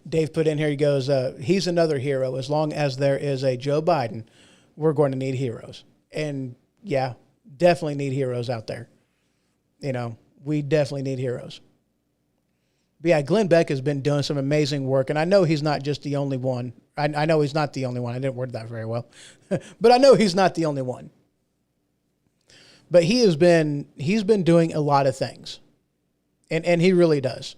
Dave put in here, he goes, he's another hero. As long as there is a Joe Biden, we're going to need heroes. And yeah, definitely need heroes out there. We definitely need heroes. But yeah, Glenn Beck has been doing some amazing work, and I know he's not just the only one. I know he's not the only one. I didn't word that very well. But I know he's not the only one. But he's been doing a lot of things. And he really does.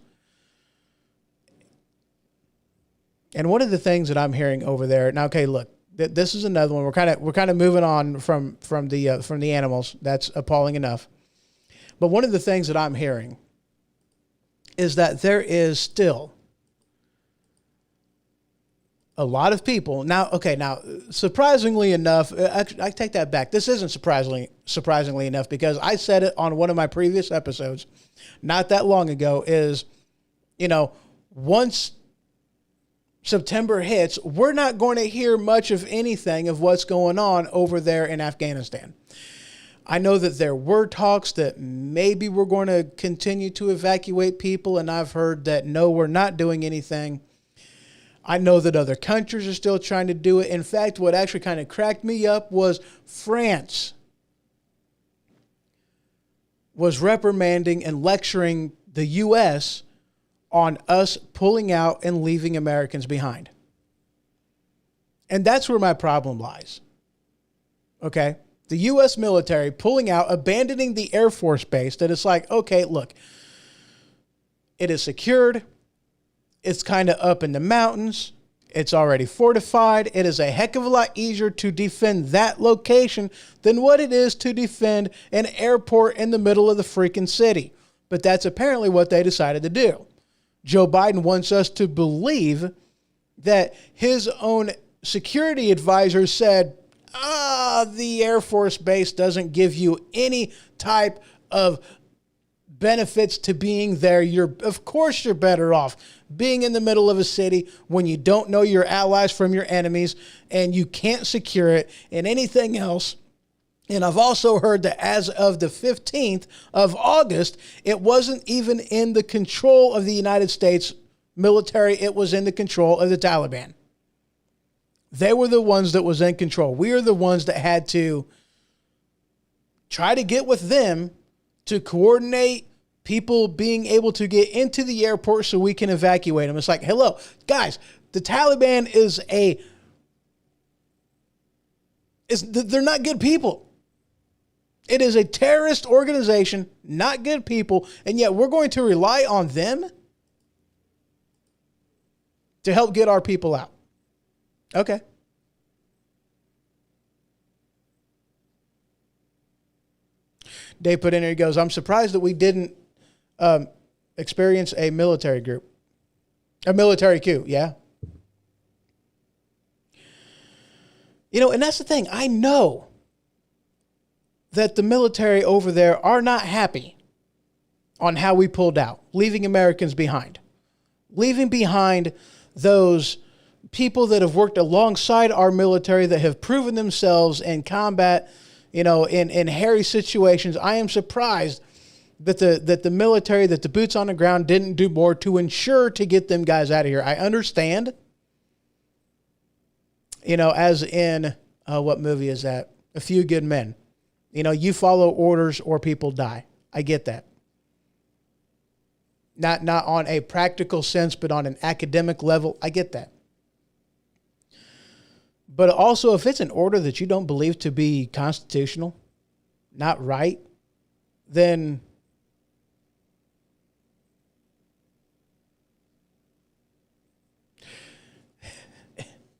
And one of the things that I'm hearing over there now, okay, look, this is another one. We're kind of moving on from the animals. That's appalling enough. But one of the things that I'm hearing is that there is still a lot of people now. Surprisingly enough, I take that back. This isn't surprisingly enough because I said it on one of my previous episodes not that long ago is, once September hits, we're not going to hear much of anything of what's going on over there in Afghanistan. I know that there were talks that maybe we're going to continue to evacuate people, and I've heard that no, we're not doing anything. I know that other countries are still trying to do it. In fact, what actually kind of cracked me up was France was reprimanding and lecturing the U.S. on us pulling out and leaving Americans behind. And that's where my problem lies. Okay? The U.S. military pulling out, abandoning the Air Force base that it's like, okay, look, it is secured. It's kind of up in the mountains. It's already fortified. It is a heck of a lot easier to defend that location than what it is to defend an airport in the middle of the freaking city. But that's apparently what they decided to do. Joe Biden wants us to believe that his own security advisor said, the Air Force base doesn't give you any type of benefits to being there. Of course you're better off being in the middle of a city when you don't know your allies from your enemies and you can't secure it and anything else. And I've also heard that as of the 15th of August, it wasn't even in the control of the United States military. It was in the control of the Taliban. They were the ones that was in control. We are the ones that had to try to get with them to coordinate people being able to get into the airport so we can evacuate them. It's like, hello, guys, the Taliban they're not good people. It is a terrorist organization, not good people, and yet we're going to rely on them to help get our people out. Okay. Dave put in there, he goes, I'm surprised that we didn't experience a military coup. Yeah. You know, and that's the thing. I know that the military over there are not happy on how we pulled out, leaving Americans behind. Leaving behind those people that have worked alongside our military that have proven themselves in combat, you know, in hairy situations. I am surprised that the military, that the boots on the ground didn't do more to ensure to get them guys out of here. I understand, you know, as in, what movie is that? A Few Good Men. You know, you follow orders or people die. I get that. Not on a practical sense, but on an academic level, I get that. But also, if it's an order that you don't believe to be constitutional, not right, then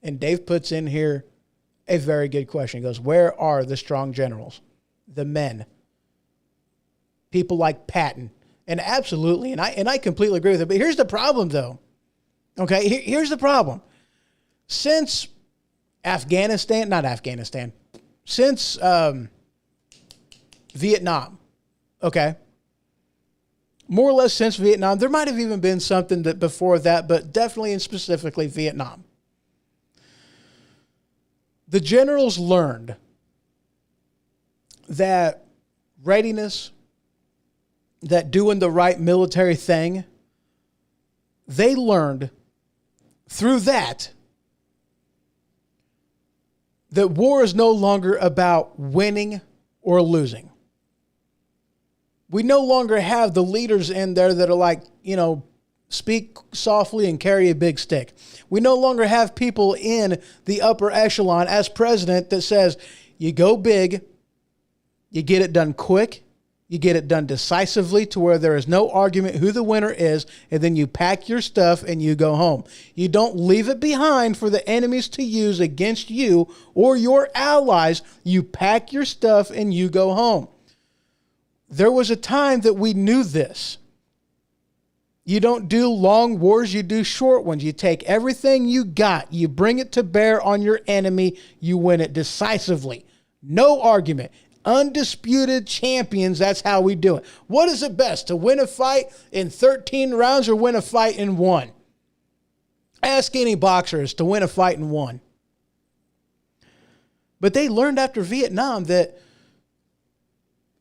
and Dave puts in here a very good question. He goes, where are the strong generals? The men. People like Patton. And absolutely, and I completely agree with it. But here's the problem, though. Okay, here's the problem. Since since Vietnam, okay, more or less since Vietnam, there might have even been something that before that, but definitely and specifically Vietnam. The generals learned that readiness, that doing the right military thing, they learned through that war is no longer about winning or losing. We no longer have the leaders in there that are like, you know, speak softly and carry a big stick. We no longer have people in the upper echelon as president that says, you go big, you get it done quick, you get it done decisively to where there is no argument who the winner is, and then you pack your stuff and you go home. You don't leave it behind for the enemies to use against you or your allies. You pack your stuff and you go home. There was a time that we knew this. You don't do long wars, you do short ones. You take everything you got, you bring it to bear on your enemy, you win it decisively. No argument. Undisputed champions, that's how we do it. What is it best, to win a fight in 13 rounds or win a fight in 1? Ask any boxers to win a fight in 1. But they learned after Vietnam that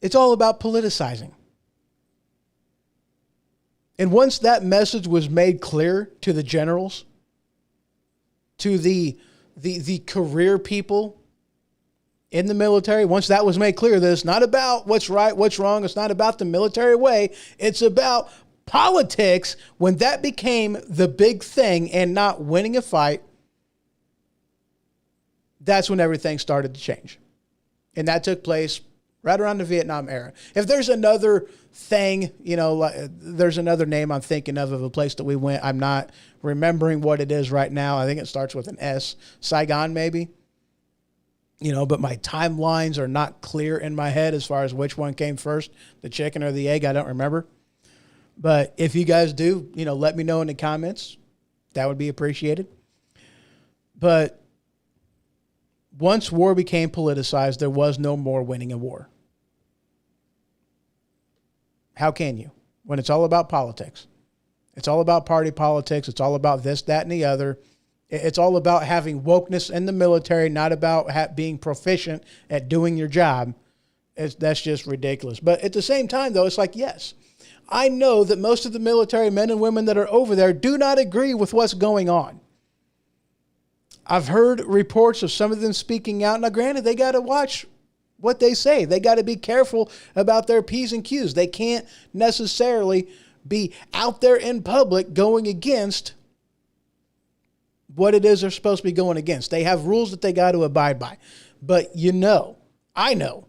it's all about politicizing. And once that message was made clear to the generals, to the career people in the military, once that was made clear that it's not about what's right, what's wrong, it's not about the military way, it's about politics, when that became the big thing and not winning a fight, that's when everything started to change. And that took place right around the Vietnam era. If there's another thing, you know, there's another name I'm thinking of a place that we went. I'm not remembering what it is right now. I think it starts with an S. Saigon, maybe. You know, but my timelines are not clear in my head as far as which one came first, the chicken or the egg. I don't remember. But if you guys do, you know, let me know in the comments. That would be appreciated. But once war became politicized, there was no more winning a war. How can you? When it's all about politics. It's all about party politics. It's all about this, that, and the other. It's all about having wokeness in the military, not about being proficient at doing your job. That's just ridiculous. But at the same time, though, it's like, yes, I know that most of the military men and women that are over there do not agree with what's going on. I've heard reports of some of them speaking out. Now, granted, they got to watch what they say. They got to be careful about their P's and Q's. They can't necessarily be out there in public going against what it is they're supposed to be going against. They have rules that they got to abide by. But I know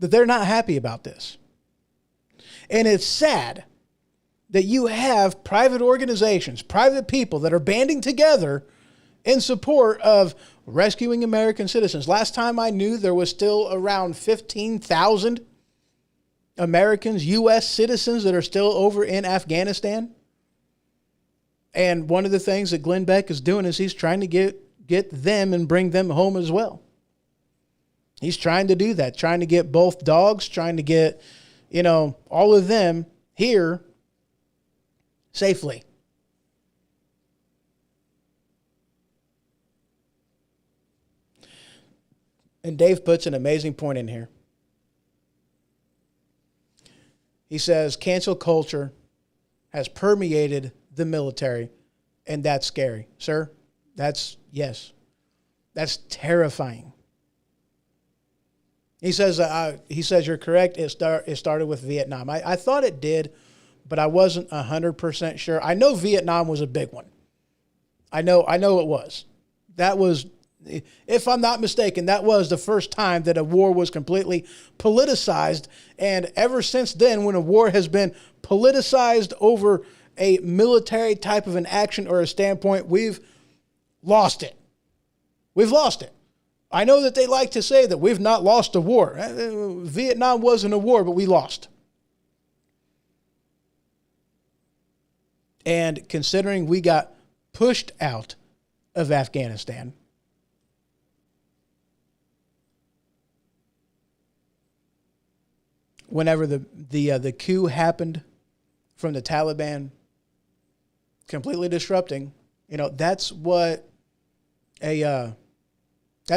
that they're not happy about this. And it's sad that you have private organizations, private people that are banding together in support of rescuing American citizens. Last time I knew, there was still around 15,000 Americans, U.S. citizens that are still over in Afghanistan. And one of the things that Glenn Beck is doing is he's trying to get them and bring them home as well. He's trying to do that, trying to get both dogs, trying to get, all of them here safely. And Dave puts an amazing point in here. He says, cancel culture has permeated the military, and that's scary. Sir, that's terrifying. He says you're correct. It started with Vietnam. I thought it did, but I wasn't 100% sure. I know Vietnam was a big one. I know it was. That was, if I'm not mistaken, that was the first time that a war was completely politicized. And ever since then, when a war has been politicized over a military type of an action or a standpoint, we've lost it. We've lost it. I know that they like to say that we've not lost a war. Vietnam wasn't a war, but we lost. And considering we got pushed out of Afghanistan, whenever the coup happened from the Taliban, completely disrupting, that's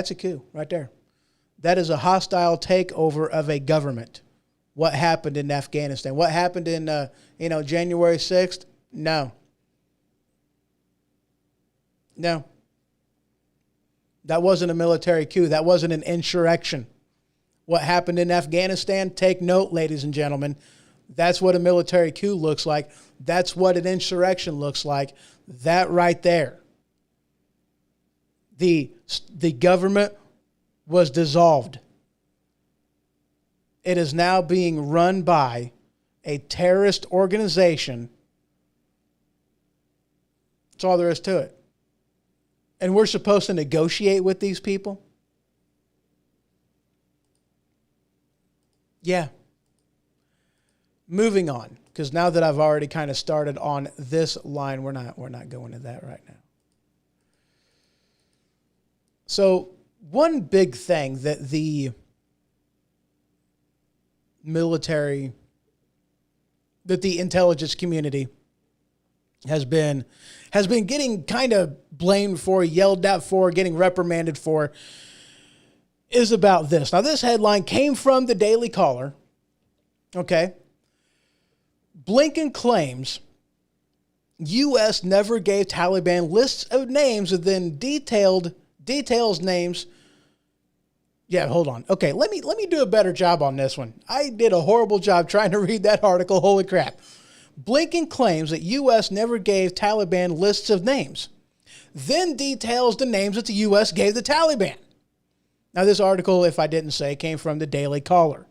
a coup right there. That is a hostile takeover of a government. What happened in Afghanistan? What happened in January 6th? No. That wasn't a military coup. That wasn't an insurrection. What happened in Afghanistan, take note, ladies and gentlemen. That's what a military coup looks like. That's what an insurrection looks like. That right there. The government was dissolved. It is now being run by a terrorist organization. That's all there is to it. And we're supposed to negotiate with these people? Yeah. Moving on, because now that I've already kind of started on this line, we're not going to that right now. So one big thing that the military, that the intelligence community has been getting kind of blamed for, yelled at for, getting reprimanded for, is about this. Now, this headline came from the Daily Caller. Okay. Blinken claims U.S. never gave Taliban lists of names and then details names. Yeah, hold on. Okay, let me do a better job on this one. I did a horrible job trying to read that article. Holy crap. Blinken claims that U.S. never gave Taliban lists of names, then details the names that the U.S. gave the Taliban. Now, this article, if I didn't say, came from the Daily Caller.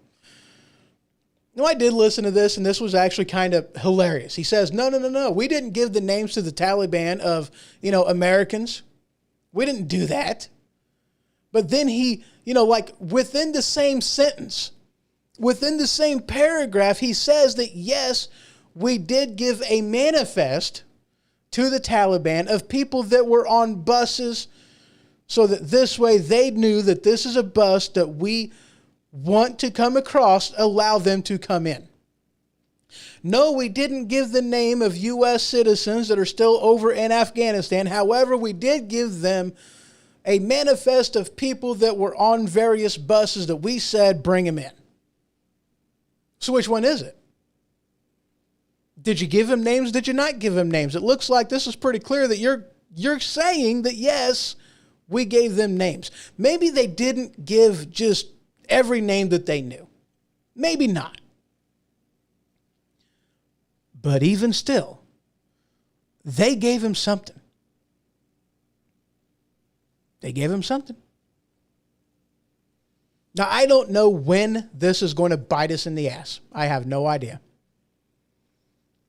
Now, I did listen to this, and this was actually kind of hilarious. He says, no. We didn't give the names to the Taliban of, Americans. We didn't do that. But then he, within the same sentence, within the same paragraph, he says that, yes, we did give a manifest to the Taliban of people that were on buses so that this way they knew that this is a bus that we want to come across, allow them to come in. No, we didn't give the name of U.S. citizens that are still over in Afghanistan. However, we did give them a manifest of people that were on various buses that we said, bring them in. So which one is it? Did you give him names? Did you not give him names? It looks like this is pretty clear that you're saying that, yes, We gave them names. Maybe they didn't give just every name that they knew. Maybe not. But even still, they gave him something. They gave him something. Now, I don't know when this is going to bite us in the ass. I have no idea.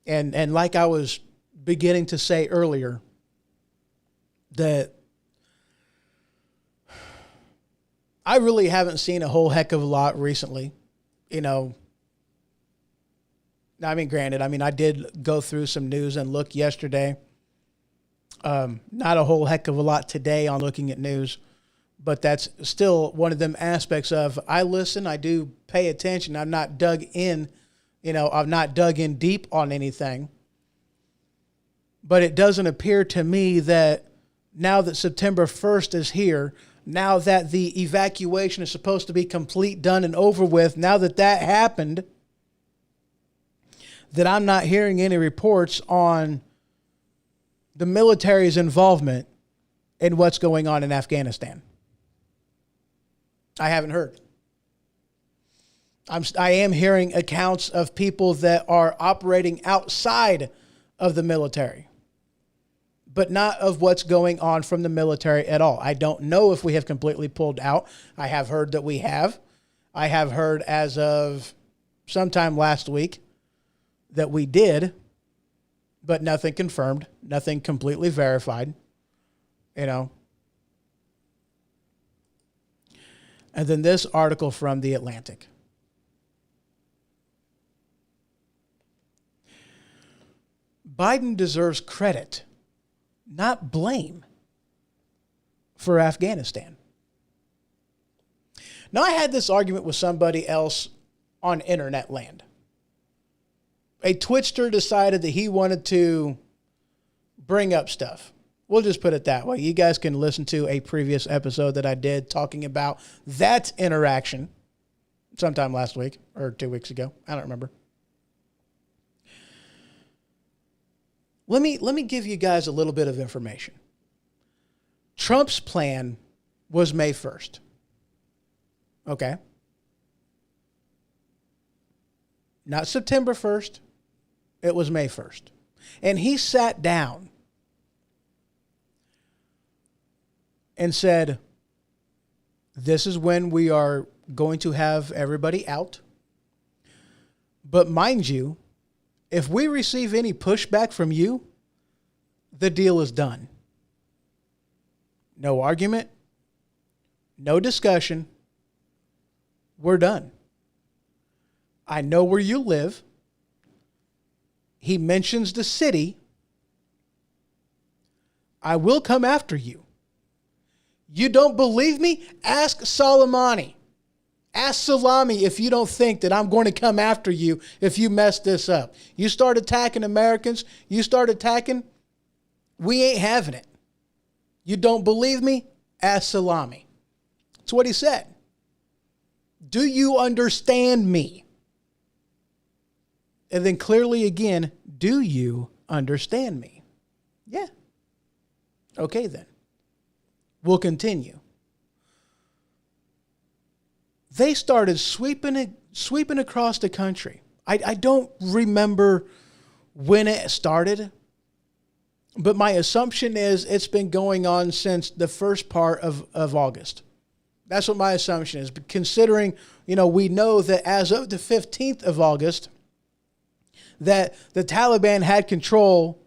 And like I was beginning to say earlier, that I really haven't seen a whole heck of a lot recently. You know, I mean, granted, I did go through some news and look yesterday. Not a whole heck of a lot today on looking at news, but that's still one of them aspects of I listen, I do pay attention. I'm not dug in, I've not dug in deep on anything. But it doesn't appear to me that now that September 1st is here, now that the evacuation is supposed to be complete, done, and over with, now that that happened, that I'm not hearing any reports on the military's involvement in what's going on in Afghanistan. I haven't heard. I am hearing accounts of people that are operating outside of the military, but not of what's going on from the military at all. I don't know if we have completely pulled out. I have heard that we have. I have heard as of sometime last week that we did, but nothing confirmed, nothing completely verified, And then this article from The Atlantic. Biden deserves credit, not blame, for Afghanistan. Now, I had this argument with somebody else on internet land. A Twitster decided that he wanted to bring up stuff. We'll just put it that way. You guys can listen to a previous episode that I did talking about that interaction sometime last week or 2 weeks ago. I don't remember. Let me give you guys a little bit of information. Trump's plan was May 1st. Okay? Not September 1st. It was May 1st. And he sat down and said, this is when we are going to have everybody out. But mind you, if we receive any pushback from you, the deal is done. No argument, no discussion. We're done. I know where you live. He mentions the city. I will come after you. You don't believe me? Ask Soleimani. Ask Salami if you don't think that I'm going to come after you if you mess this up. You start attacking Americans, you start attacking, we ain't having it. You don't believe me? Ask Salami. That's what he said. Do you understand me? And then clearly again, do you understand me? Yeah. Okay then. We'll continue. They started sweeping across the country. I don't remember when it started, but my assumption is it's been going on since the first part of August. That's what my assumption is. But considering, we know that as of the 15th of August, that the Taliban had control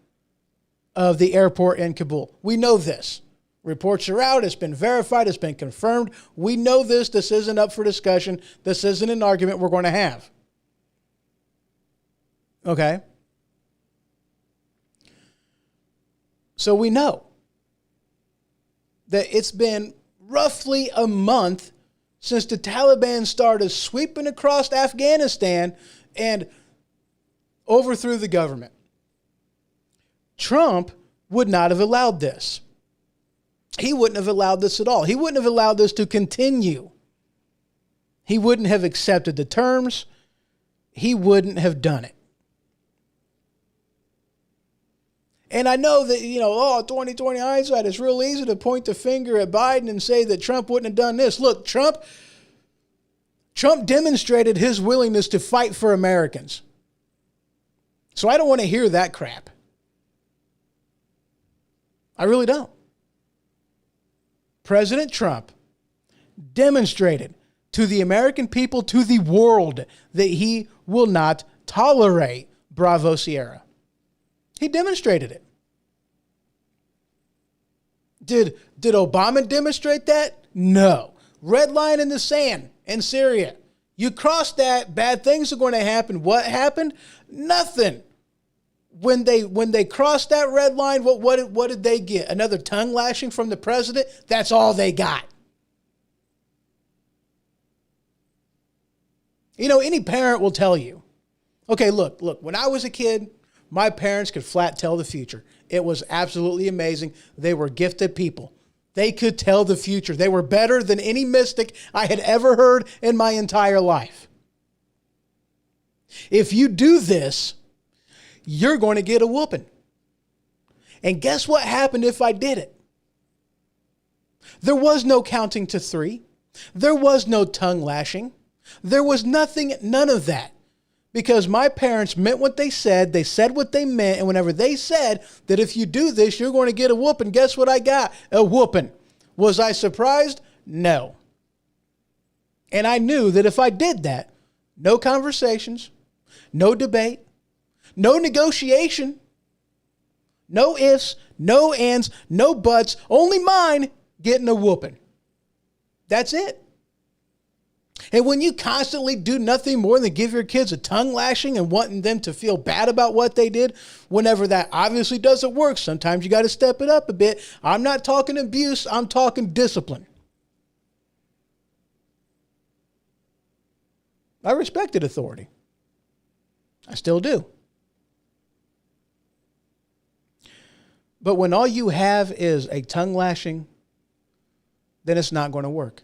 of the airport in Kabul. We know this. Reports are out. It's been verified. It's been confirmed. We know this. This isn't up for discussion. This isn't an argument we're going to have. Okay? So we know that it's been roughly a month since the Taliban started sweeping across Afghanistan and overthrew the government. Trump would not have allowed this. He wouldn't have allowed this at all. He wouldn't have allowed this to continue. He wouldn't have accepted the terms. He wouldn't have done it. And I know that, 2020 hindsight, it's real easy to point the finger at Biden and say that Trump wouldn't have done this. Look, Trump demonstrated his willingness to fight for Americans. So I don't want to hear that crap. I really don't. President Trump demonstrated to the American people, to the world, that he will not tolerate Bravo Sierra. He demonstrated it. Did Obama demonstrate that? No. Red line in the sand in Syria. You cross that, bad things are going to happen. What happened? Nothing. When they crossed that red line, what did they get? Another tongue lashing from the president? That's all they got. Any parent will tell you, okay, look, when I was a kid, my parents could flat tell the future. It was absolutely amazing. They were gifted people. They could tell the future. They were better than any mystic I had ever heard in my entire life. If you do this, you're going to get a whooping. And guess what happened if I did it? There was no counting to 3. There was no tongue lashing. There was none of that. Because my parents meant what they said what they meant, and whenever they said that if you do this, you're going to get a whooping, guess what I got? A whooping. Was I surprised? No. And I knew that if I did that, no conversations, no debate, no negotiation, no ifs, no ands, no buts, only mine getting a whooping. That's it. And when you constantly do nothing more than give your kids a tongue lashing and wanting them to feel bad about what they did, whenever that obviously doesn't work, sometimes you got to step it up a bit. I'm not talking abuse, I'm talking discipline. I respected authority. I still do. But when all you have is a tongue lashing, then it's not going to work.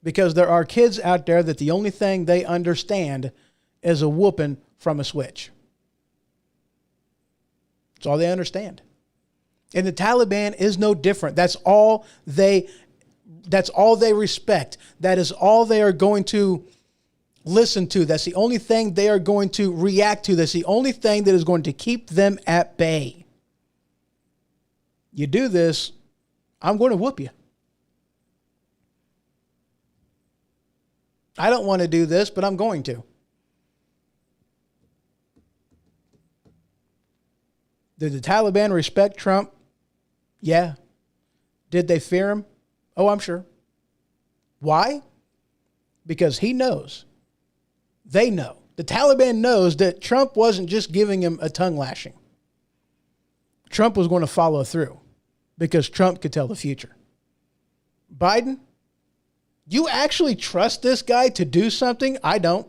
Because there are kids out there that the only thing they understand is a whooping from a switch. That's all they understand. And the Taliban is no different. That's all they respect. That is all they are going to listen to. That's the only thing they are going to react to. That's the only thing that is going to keep them at bay. You do this, I'm going to whoop you. I don't want to do this, but I'm going to. Did the Taliban respect Trump? Yeah. Did they fear him? Oh, I'm sure. Why? Because he knows. They know. The Taliban knows that Trump wasn't just giving him a tongue lashing. Trump was going to follow through because Trump could tell the future. Biden? You actually trust this guy to do something? I don't.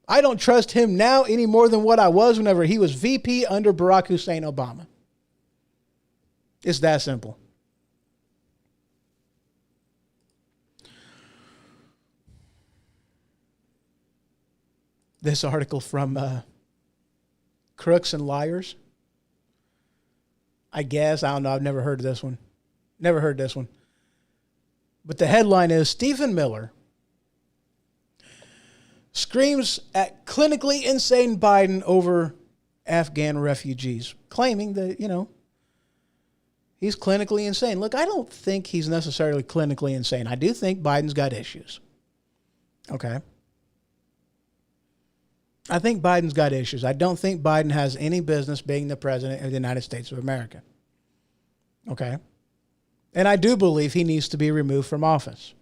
I don't trust him now any more than what I was whenever he was VP under Barack Hussein Obama. It's that simple. This article from Crooks and Liars. I guess. I don't know. I've never heard of this one. Never heard this one. But the headline is, Stephen Miller screams at clinically insane Biden over Afghan refugees, claiming that, he's clinically insane. Look, I don't think he's necessarily clinically insane. I do think Biden's got issues. Okay. I think Biden's got issues. I don't think Biden has any business being the president of the United States of America. Okay. And I do believe he needs to be removed from office.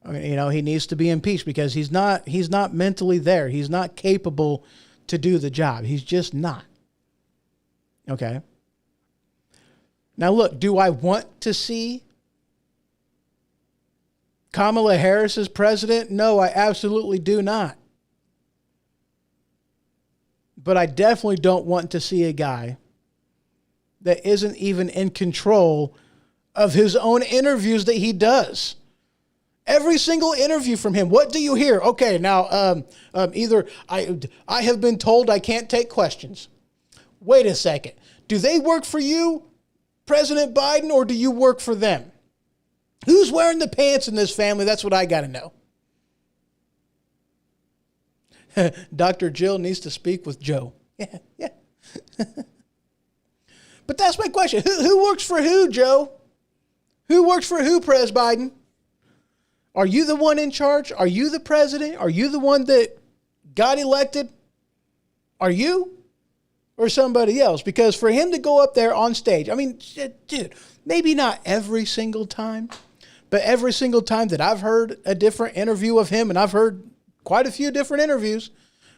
I mean, he needs to be impeached because he's not mentally there. He's not capable to do the job. He's just not. Okay. Now look, do I want to see Kamala Harris as president? No, I absolutely do not. But I definitely don't want to see a guy that isn't even in control of his own interviews that he does. Every single interview from him, what do you hear? Okay, now either I have been told I can't take questions. wait a second. Do they work for you, President Biden, or do you work for them? Who's wearing the pants in this family? That's what I got to know. Dr. Jill needs to speak with Joe. Yeah. But that's my question. Who works for who, Joe? Who works for who, Pres Biden? Are you the one in charge? Are you the president? Are you the one that got elected? Are you? Or somebody else? Because for him to go up there on stage, I mean, dude, maybe not every single time, but every single time that I've heard a different interview of him, and I've heard quite a few different interviews,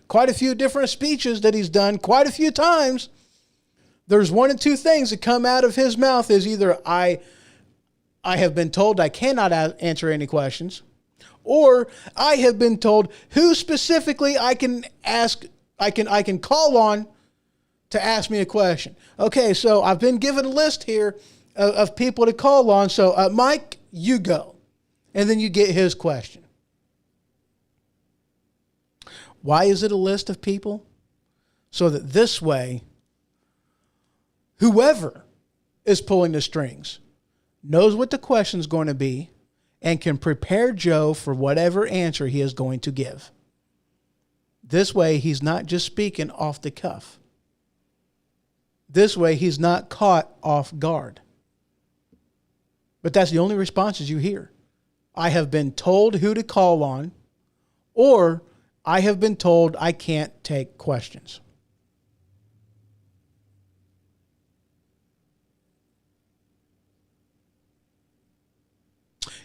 quite a few different speeches that he's done quite a few times, there's one of two things that come out of his mouth is either I have been told I cannot answer any questions, or I have been told who specifically I can ask, I can call on to ask me a question. Okay, so I've been given a list here of people to call on. So Mike, you go. And then you get his question. Why is it a list of people? So that this way, whoever is pulling the strings knows what the question is going to be and can prepare Joe for whatever answer he is going to give. This way, he's not just speaking off the cuff. This way, he's not caught off guard. But that's the only responses you hear. I have been told who to call on, or I have been told I can't take questions.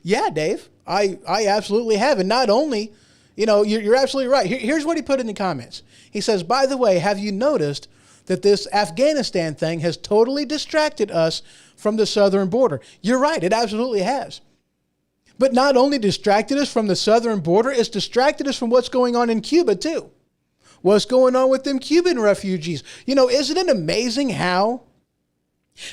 Yeah, Dave, I absolutely have. And not only, you're absolutely right. Here's what he put in the comments. He says, by the way, have you noticed that this Afghanistan thing has totally distracted us from the southern border? You're right. It absolutely has. But not only distracted us from the southern border, it's distracted us from what's going on in Cuba too. What's going on with them Cuban refugees? Isn't it amazing how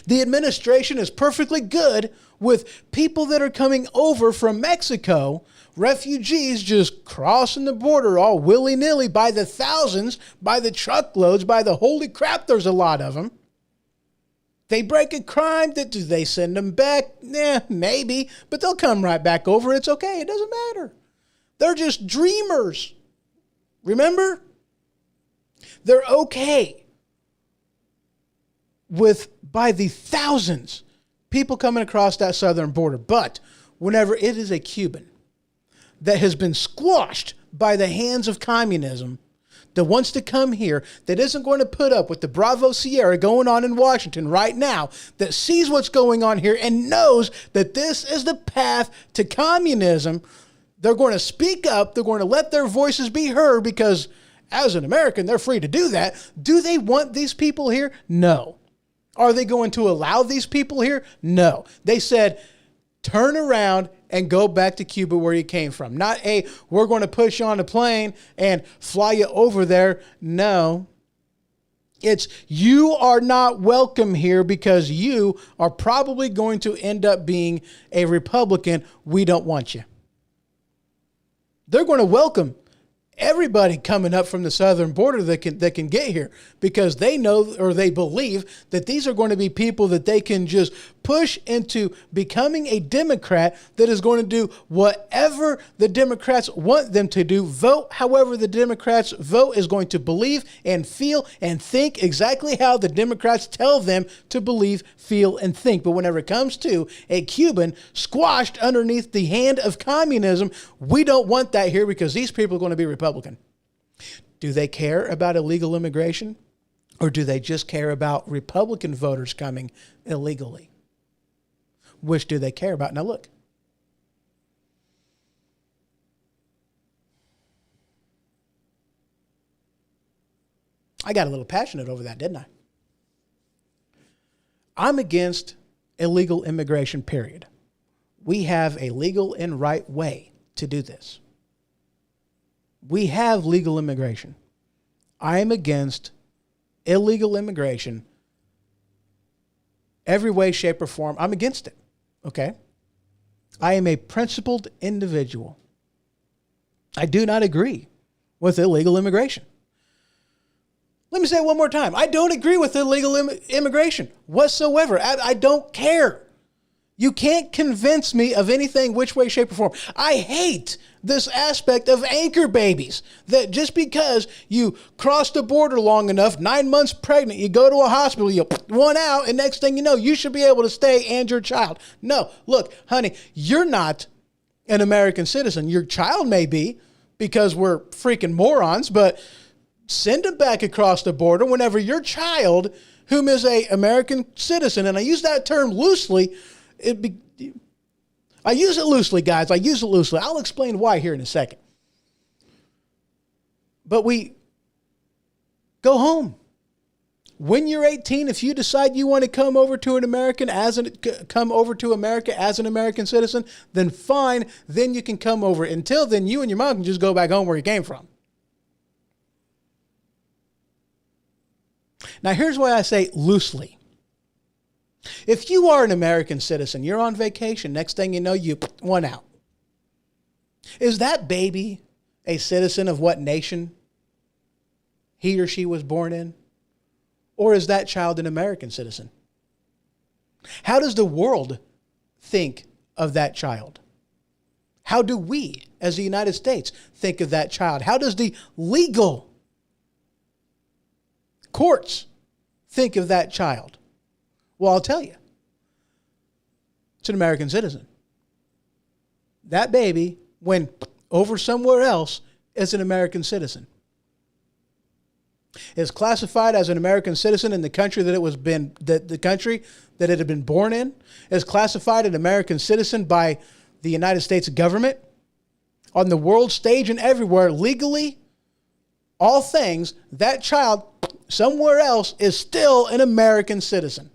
the administration is perfectly good with people that are coming over from Mexico, refugees just crossing the border all willy-nilly by the thousands, by the truckloads, by the holy crap, there's a lot of them. They break a crime, do they send them back? Maybe, but they'll come right back over. It's okay. It doesn't matter. They're just dreamers. Remember? They're okay with, by the thousands, people coming across that southern border. But whenever it is a Cuban that has been squashed by the hands of communism, that wants to come here, that isn't going to put up with the Bravo Sierra going on in Washington right now, that sees what's going on here and knows that this is the path to communism, they're going to speak up. They're going to let their voices be heard because as an American, they're free to do that. Do they want these people here? No. Are they going to allow these people here? No. They said, turn around and go back to Cuba where you came from. Not, hey, we're going to push you on a plane and fly you over there. No. It's, you are not welcome here because you are probably going to end up being a Republican. We don't want you. They're going to welcome everybody coming up from the southern border that can get here because they know or they believe that these are going to be people that they can just push into becoming a Democrat that is going to do whatever the Democrats want them to do, vote however the Democrats vote, is going to believe and feel and think exactly how the Democrats tell them to believe, feel, and think. But whenever it comes to a Cuban squashed underneath the hand of communism, we don't want that here because these people are going to be Republican. Do they care about illegal immigration, or do they just care about Republican voters coming illegally? Which do they care about? Now look. I got a little passionate over that, didn't I? I'm against illegal immigration, period. We have a legal and right way to do this. We have legal immigration. I am against illegal immigration every way, shape, or form. I'm against it. Okay? I am a principled individual. I do not agree with illegal immigration. Let me say it one more time. I don't agree with illegal immigration whatsoever. I don't care. You can't convince me of anything, which way, shape, or form. I hate this aspect of anchor babies, that just because you cross the border long enough, 9 months pregnant, you go to a hospital, you put one out, and next thing you know, you should be able to stay and your child. No, look, honey, you're not an American citizen. Your child may be, because we're freaking morons, but send them back across the border whenever your child, whom is a American citizen, and I use that term loosely, I use it loosely, guys. I use it loosely. I'll explain why here in a second. But we go home. When you're 18, if you decide you want to come over to America as an American citizen, then fine. Then you can come over. Until then, you and your mom can just go back home where you came from. Now, here's why I say loosely. If you are an American citizen, you're on vacation, next thing you know, you put one out. Is that baby a citizen of what nation he or she was born in? Or is that child an American citizen? How does the world think of that child? How do we, as the United States, think of that child? How does the legal courts think of that child? Well, I'll tell you. It's an American citizen. That baby, when over somewhere else, is an American citizen. Is classified as an American citizen in the country that the country that it had been born in. Is classified an American citizen by the United States government on the world stage and everywhere legally. All things, that child somewhere else is still an American citizen.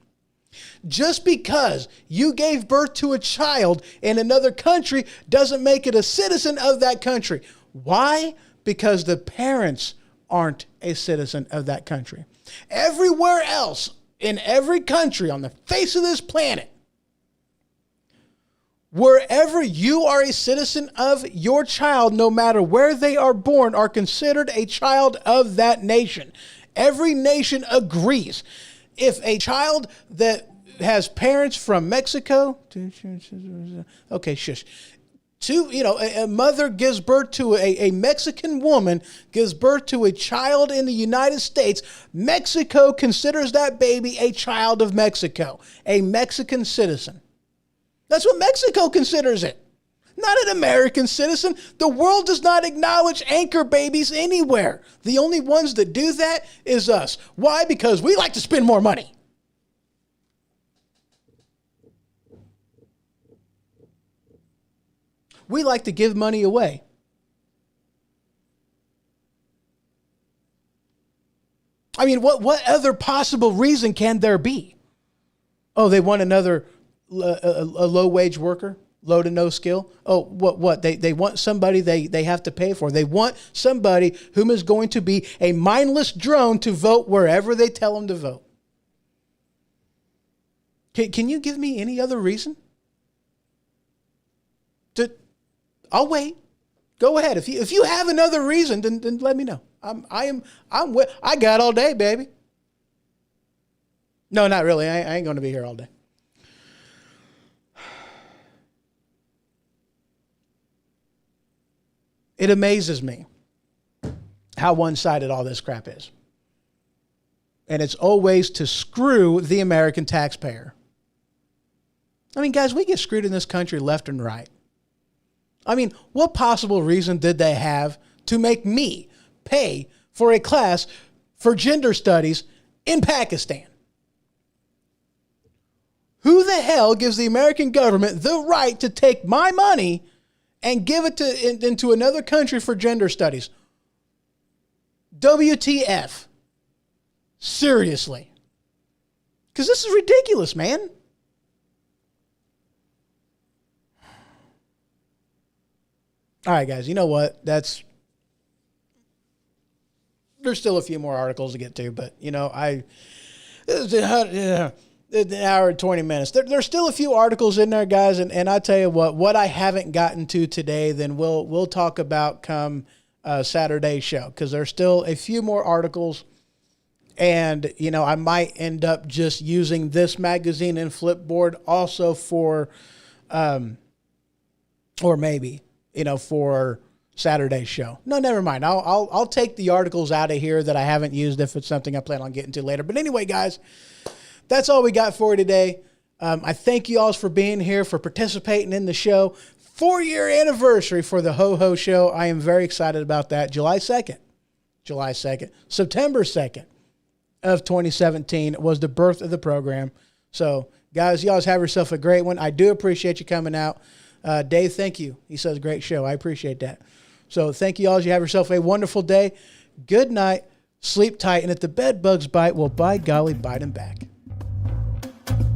Just because you gave birth to a child in another country doesn't make it a citizen of that country. Why? Because the parents aren't a citizen of that country. Everywhere else, in every country on the face of this planet, wherever you are a citizen of, your child, no matter where they are born, are considered a child of that nation. Every nation agrees. If a child that has parents from Mexico, okay, shush. A mother gives birth to a Mexican woman, gives birth to a child in the United States. Mexico considers that baby a child of Mexico, a Mexican citizen. That's what Mexico considers it. Not an American citizen. The world does not acknowledge anchor babies anywhere. The only ones that do that is us. Why? Because we like to spend more money. We like to give money away. I mean, what other possible reason can there be? Oh, they want another a low-wage worker, low to no skill. Oh, what? They want somebody they have to pay for. They want somebody whom is going to be a mindless drone to vote wherever they tell them to vote. Can you give me any other reason? I'll wait. Go ahead. If you have another reason, then let me know. I got all day, baby. No, not really. I ain't going to be here all day. It amazes me how one-sided all this crap is. And it's always to screw the American taxpayer. I mean, guys, we get screwed in this country left and right. I mean, what possible reason did they have to make me pay for a class for gender studies in Pakistan? Who the hell gives the American government the right to take my money and give it into another country for gender studies? WTF. Seriously. Because this is ridiculous, man. All right, guys, you know what? There's still a few more articles to get to, but, it's an hour and 20 minutes. There's still a few articles in there, guys, and I tell you what I haven't gotten to today, then we'll talk about come Saturday's show, because there's still a few more articles And, you know, I might end up just using this magazine and Flipboard also for, or maybe, you know, for Saturday's show. No, never mind. I'll take the articles out of here that I haven't used if it's something I plan on getting to later. But anyway, guys, that's all we got for today. I thank you all for being here, for participating in the show. 4-year anniversary for the Ho Ho Show. I am very excited about that. July 2nd. September 2nd of 2017 was the birth of the program. So, guys, y'all have yourself a great one. I do appreciate you coming out. Dave, thank you. He says, great show. I appreciate that. So thank you all. You have yourself a wonderful day. Good night. Sleep tight. And if the bed bugs bite, well, by golly, bite them back.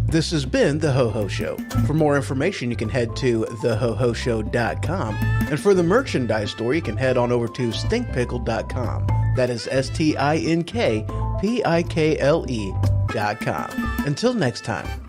This has been The Ho Ho Show. For more information, you can head to thehohoshow.com. And for the merchandise store, you can head on over to stinkpickle.com. That is stinkpickle.com. Until next time.